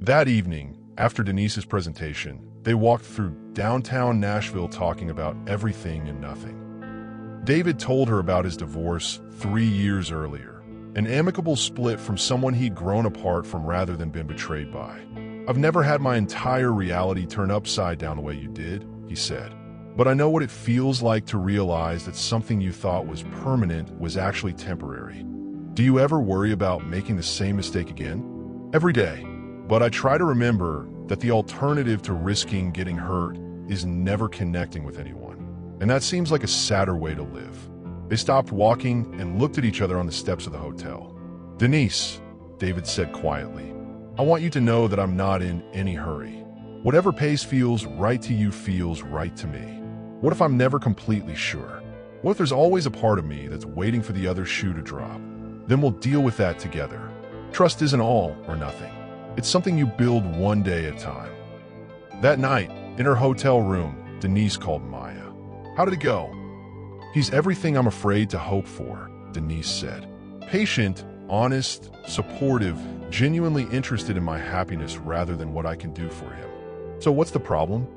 That evening, after Denise's presentation, they walked through downtown Nashville talking about everything and nothing. David told her about his divorce 3 years earlier, an amicable split from someone he'd grown apart from rather than been betrayed by. "I've never had my entire reality turn upside down the way you did," he said. "But I know what it feels like to realize that something you thought was permanent was actually temporary. Do you ever worry about making the same mistake again?" "Every day. But I try to remember that the alternative to risking getting hurt is never connecting with anyone. And that seems like a sadder way to live." They stopped walking and looked at each other on the steps of the hotel. "Denise," David said quietly, "I want you to know that I'm not in any hurry. Whatever pace feels right to you feels right to me. What if I'm never completely sure? What if there's always a part of me that's waiting for the other shoe to drop? Then we'll deal with that together. Trust isn't all or nothing. It's something you build one day at a time." That night, in her hotel room, Denise called Maya. "How did it go?" "He's everything I'm afraid to hope for," Denise said. "Patient, honest, supportive, genuinely interested in my happiness rather than what I can do for him." "So what's the problem?"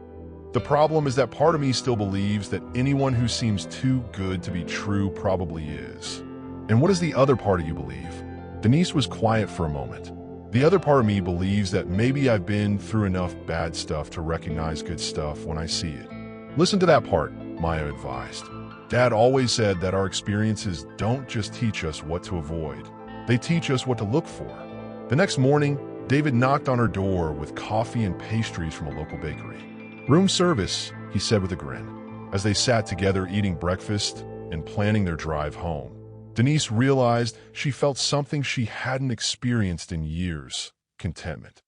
"The problem is that part of me still believes that anyone who seems too good to be true probably is." "And what does the other part of you believe?" Denise was quiet for a moment. "The other part of me believes that maybe I've been through enough bad stuff to recognize good stuff when I see it." "Listen to that part," Maya advised. "Dad always said that our experiences don't just teach us what to avoid. They teach us what to look for." The next morning, David knocked on her door with coffee and pastries from a local bakery. "Room service," he said with a grin, as they sat together eating breakfast and planning their drive home. Denise realized she felt something she hadn't experienced in years: contentment.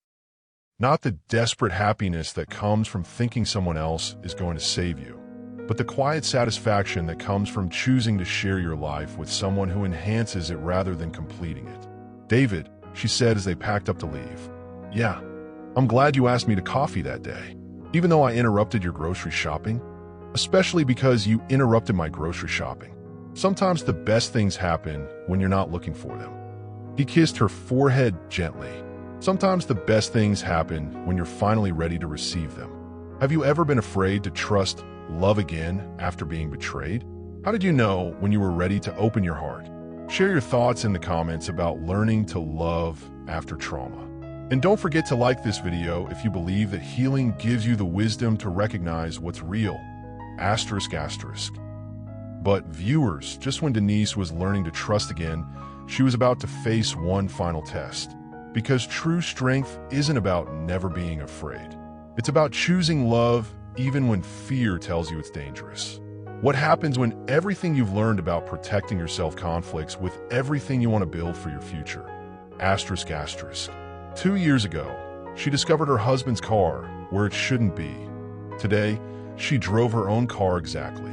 Not the desperate happiness that comes from thinking someone else is going to save you, but the quiet satisfaction that comes from choosing to share your life with someone who enhances it rather than completing it. "David," she said as they packed up to leave. "Yeah, I'm glad you asked me to coffee that day, even though I interrupted your grocery shopping, especially because you interrupted my grocery shopping. Sometimes the best things happen when you're not looking for them." He kissed her forehead gently. "Sometimes the best things happen when you're finally ready to receive them." Have you ever been afraid to trust love again after being betrayed? How did you know when you were ready to open your heart? Share your thoughts in the comments about learning to love after trauma. And don't forget to like this video if you believe that healing gives you the wisdom to recognize what's real. Asterisk, asterisk. But viewers, just when Denise was learning to trust again, she was about to face one final test. Because true strength isn't about never being afraid. It's about choosing love even when fear tells you it's dangerous. What happens when everything you've learned about protecting yourself conflicts with everything you want to build for your future? Asterisk, asterisk. 2 years ago, she discovered her husband's car where it shouldn't be. Today, she drove her own car exactly.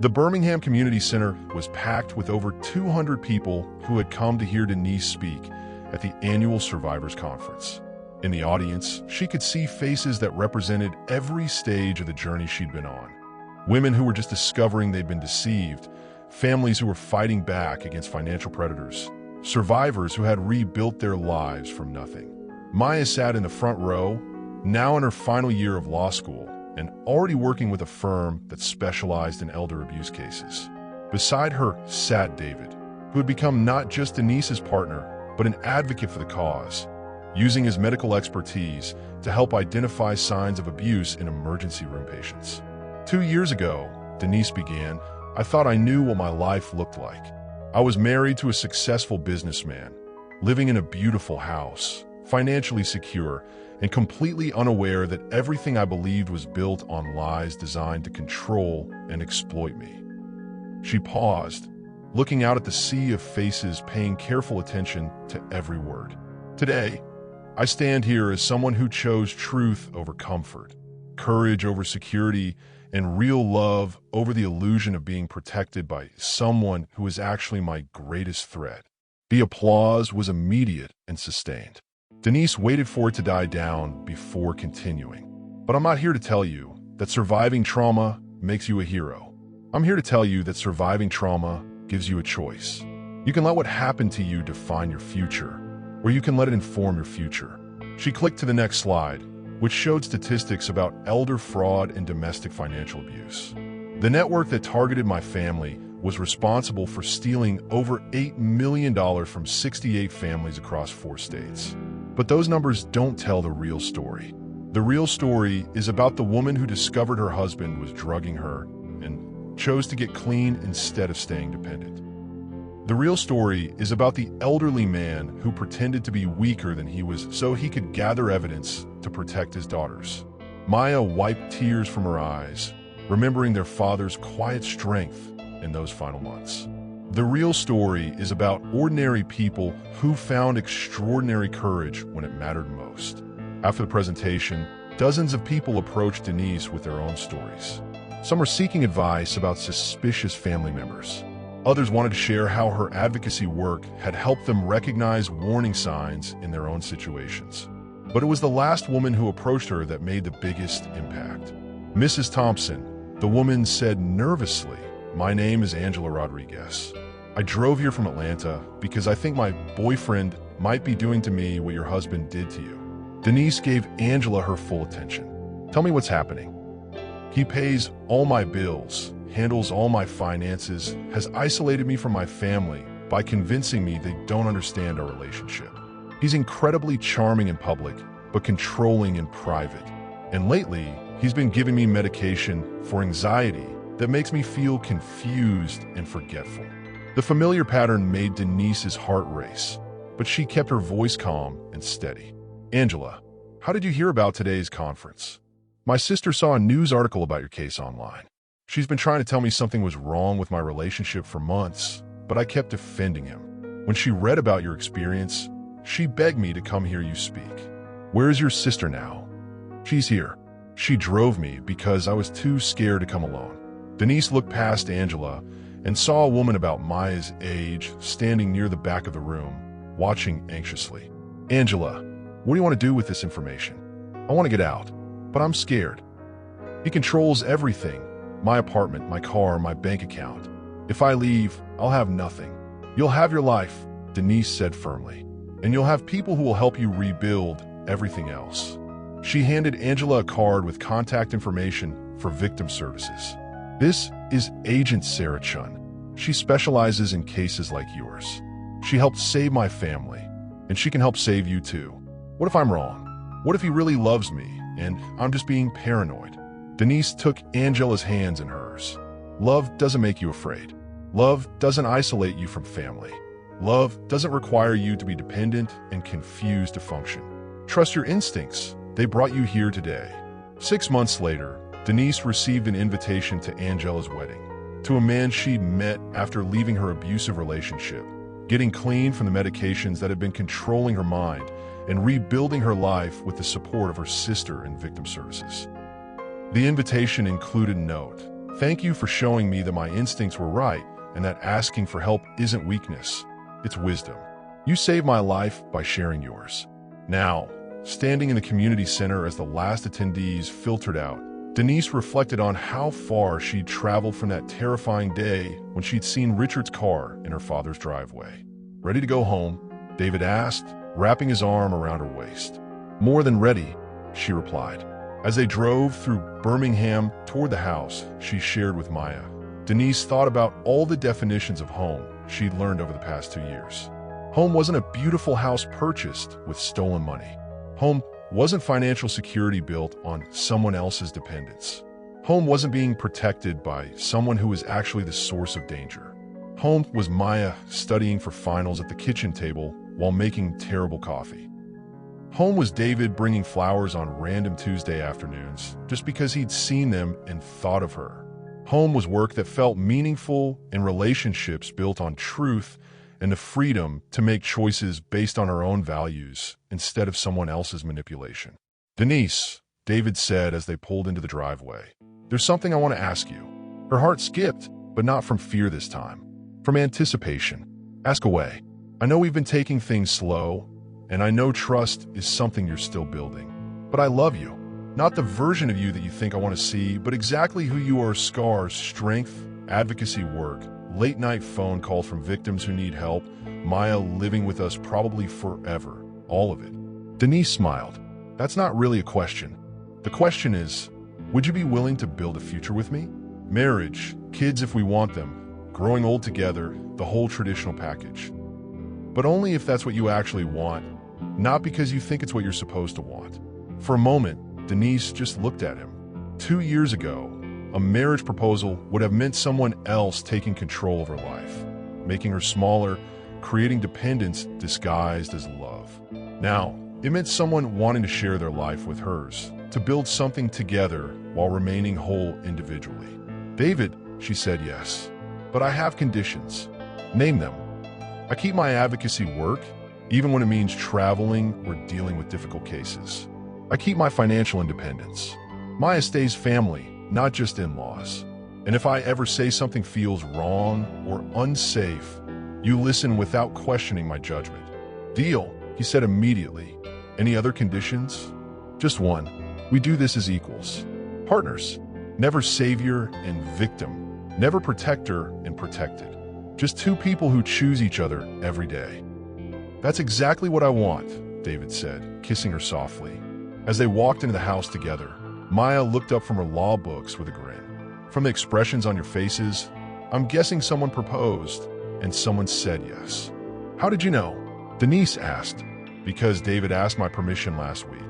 The Birmingham Community Center was packed with over 200 people who had come to hear Denise speak at the annual Survivors Conference. In the audience, she could see faces that represented every stage of the journey she'd been on. Women who were just discovering they'd been deceived, families who were fighting back against financial predators, survivors who had rebuilt their lives from nothing. Maya sat in the front row, now in her final year of law school, and already working with a firm that specialized in elder abuse cases. Beside her sat David, who had become not just Denise's partner, but an advocate for the cause, using his medical expertise to help identify signs of abuse in emergency room patients. 2 years ago, Denise began, "I thought I knew what my life looked like. I was married to a successful businessman, living in a beautiful house, financially secure, and completely unaware that everything I believed was built on lies designed to control and exploit me." She paused, looking out at the sea of faces paying careful attention to every word. "Today, I stand here as someone who chose truth over comfort, courage over security, and real love over the illusion of being protected by someone who is actually my greatest threat." The applause was immediate and sustained. Denise waited for it to die down before continuing. "But I'm not here to tell you that surviving trauma makes you a hero. I'm here to tell you that surviving trauma gives you a choice. You can let what happened to you define your future, or you can let it inform your future. She clicked to the next slide, which showed statistics about elder fraud and domestic financial abuse. The network that targeted my family was responsible for stealing over $8 million from 68 families across 4 states. But those numbers don't tell the real story. The real story is about the woman who discovered her husband was drugging her and chose to get clean instead of staying dependent. The real story is about the elderly man who pretended to be weaker than he was so he could gather evidence to protect his daughters. Maya wiped tears from her eyes, remembering their father's quiet strength in those final months. The real story is about ordinary people who found extraordinary courage when it mattered most. After the presentation, dozens of people approached Denise with their own stories. Some were seeking advice about suspicious family members. Others wanted to share how her advocacy work had helped them recognize warning signs in their own situations. But it was the last woman who approached her that made the biggest impact. Mrs. Thompson, the woman said nervously, "My name is Angela Rodriguez. I drove here from Atlanta because I think my boyfriend might be doing to me what your husband did to you." Denise gave Angela her full attention. "Tell me what's happening." "He pays all my bills, handles all my finances, has isolated me from my family by convincing me they don't understand our relationship. He's incredibly charming in public, but controlling in private. And lately, he's been giving me medication for anxiety that makes me feel confused and forgetful." The familiar pattern made Denise's heart race, but she kept her voice calm and steady. "Angela, how did you hear about today's conference?" "My sister saw a news article about your case online. She's been trying to tell me something was wrong with my relationship for months, but I kept defending him. When she read about your experience, she begged me to come hear you speak." "Where is your sister now?" "She's here. She drove me because I was too scared to come alone." Denise looked past Angela and saw a woman about Maya's age standing near the back of the room, watching anxiously. "Angela, what do you want to do with this information?" "I want to get out, but I'm scared. He controls everything. My apartment, my car, my bank account. If I leave, I'll have nothing." "You'll have your life," Denise said firmly, "and you'll have people who will help you rebuild everything else." She handed Angela a card with contact information for victim services. "This is Agent Sarah Chun. She specializes in cases like yours. She helped save my family, and she can help save you too. What if I'm wrong? What if he really loves me, and I'm just being paranoid?" Denise took Angela's hands in hers. "Love doesn't make you afraid. Love doesn't isolate you from family. Love doesn't require you to be dependent and confused to function. Trust your instincts. They brought you here today." 6 months later, Denise received an invitation to Angela's wedding, to a man she'd met after leaving her abusive relationship, getting clean from the medications that had been controlling her mind, and rebuilding her life with the support of her sister and victim services. The invitation included a note: "Thank you for showing me that my instincts were right and that asking for help isn't weakness, it's wisdom. You saved my life by sharing yours." Now, standing in the community center as the last attendees filtered out, Denise reflected on how far she'd traveled from that terrifying day when she'd seen Richard's car in her father's driveway. "Ready to go home?" David asked, wrapping his arm around her waist. "More than ready," she replied. As they drove through Birmingham toward the house she shared with Maya, Denise thought about all the definitions of home she'd learned over the past 2 years. Home wasn't a beautiful house purchased with stolen money. Home wasn't financial security built on someone else's dependence. Home wasn't being protected by someone who was actually the source of danger. Home was Maya studying for finals at the kitchen table while making terrible coffee. Home was David bringing flowers on random Tuesday afternoons just because he'd seen them and thought of her. Home was work that felt meaningful and relationships built on truth and the freedom to make choices based on her own values instead of someone else's manipulation. "Denise," David said as they pulled into the driveway, "there's something I want to ask you." Her heart skipped, but not from fear this time. From anticipation. "Ask away. I know we've been taking things slow, and I know trust is something you're still building. But I love you. Not the version of you that you think I want to see, but exactly who you are: scars, strength, advocacy work, late-night phone calls from victims who need help, Maya living with us probably forever, all of it. Denise smiled. That's not really a question. The question is, would you be willing to build a future with me? Marriage, kids if we want them, growing old together, the whole traditional package. But only if that's what you actually want, not because you think it's what you're supposed to want. For a moment, Denise just looked at him. 2 years ago, a marriage proposal would have meant someone else taking control of her life, making her smaller, creating dependence disguised as love. Now, it meant someone wanting to share their life with hers, to build something together while remaining whole individually. David, she said yes, but I have conditions. Name them. I keep my advocacy work, even when it means traveling or dealing with difficult cases. I keep my financial independence. Maya stays family, not just in-laws. And if I ever say something feels wrong or unsafe, you listen without questioning my judgment. Deal, he said immediately. Any other conditions? Just one. We do this as equals. Partners. Never savior and victim. Never protector and protected. Just two people who choose each other every day. That's exactly what I want, David said, kissing her softly. As they walked into the house together, Maya looked up from her law books with a grin. From the expressions on your faces, I'm guessing someone proposed, and someone said yes. How did you know? Denise asked. Because David asked my permission last week,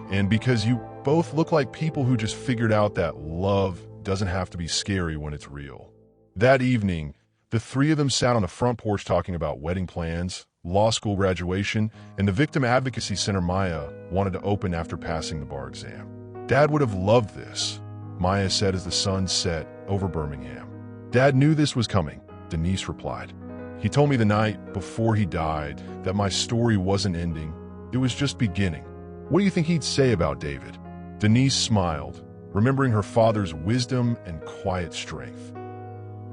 and because you both look like people who just figured out that love doesn't have to be scary when it's real. That evening, the three of them sat on the front porch talking about wedding plans, law school graduation, and the victim advocacy center Maya wanted to open after passing the bar exam. Dad would have loved this, Maya said as the sun set over Birmingham. Dad knew this was coming, Denise replied. He told me the night before he died that my story wasn't ending, it was just beginning. What do you think he'd say about David? Denise smiled, remembering her father's wisdom and quiet strength.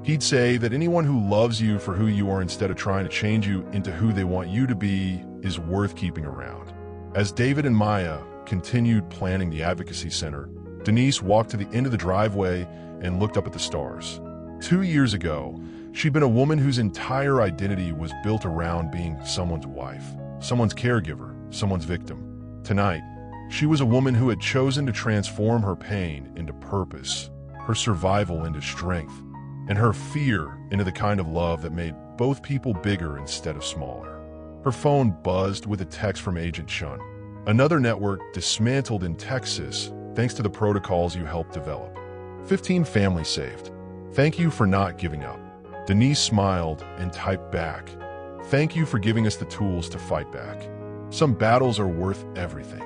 He'd say that anyone who loves you for who you are instead of trying to change you into who they want you to be is worth keeping around. As David and Maya continued planning the advocacy center, Denise walked to the end of the driveway and looked up at the stars. 2 years ago, she'd been a woman whose entire identity was built around being someone's wife, someone's caregiver, someone's victim. Tonight, she was a woman who had chosen to transform her pain into purpose, her survival into strength, and her fear into the kind of love that made both people bigger instead of smaller. Her phone buzzed with a text from Agent Chun. Another network dismantled in Texas thanks to the protocols you helped develop. 15 families saved. Thank you for not giving up. Denise smiled and typed back. Thank you for giving us the tools to fight back. Some battles are worth everything.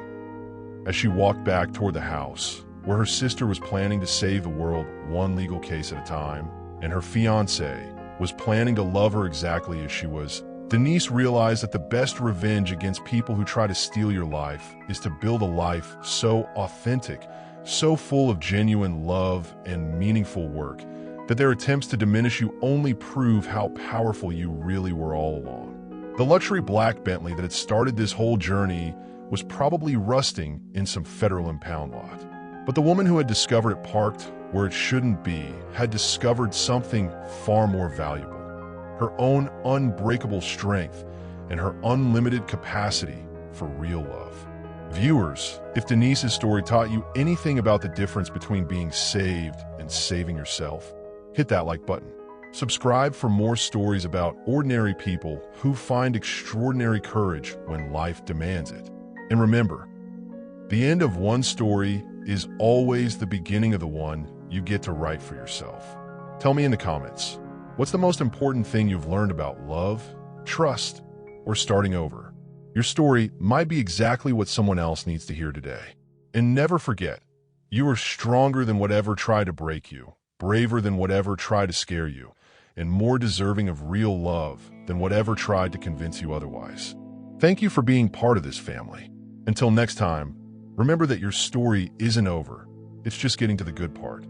As she walked back toward the house, where her sister was planning to save the world one legal case at a time, and her fiancé was planning to love her exactly as she was, Denise realized that the best revenge against people who try to steal your life is to build a life so authentic, so full of genuine love and meaningful work, that their attempts to diminish you only prove how powerful you really were all along. The luxury black Bentley that had started this whole journey was probably rusting in some federal impound lot. But the woman who had discovered it parked where it shouldn't be had discovered something far more valuable. Her own unbreakable strength and her unlimited capacity for real love. Viewers, if Denise's story taught you anything about the difference between being saved and saving yourself, hit that like button. Subscribe for more stories about ordinary people who find extraordinary courage when life demands it. And remember, the end of one story is always the beginning of the one you get to write for yourself. Tell me in the comments, what's the most important thing you've learned about love, trust, or starting over? Your story might be exactly what someone else needs to hear today. And never forget, you are stronger than whatever tried to break you, braver than whatever tried to scare you, and more deserving of real love than whatever tried to convince you otherwise. Thank you for being part of this family. Until next time, remember that your story isn't over. It's just getting to the good part.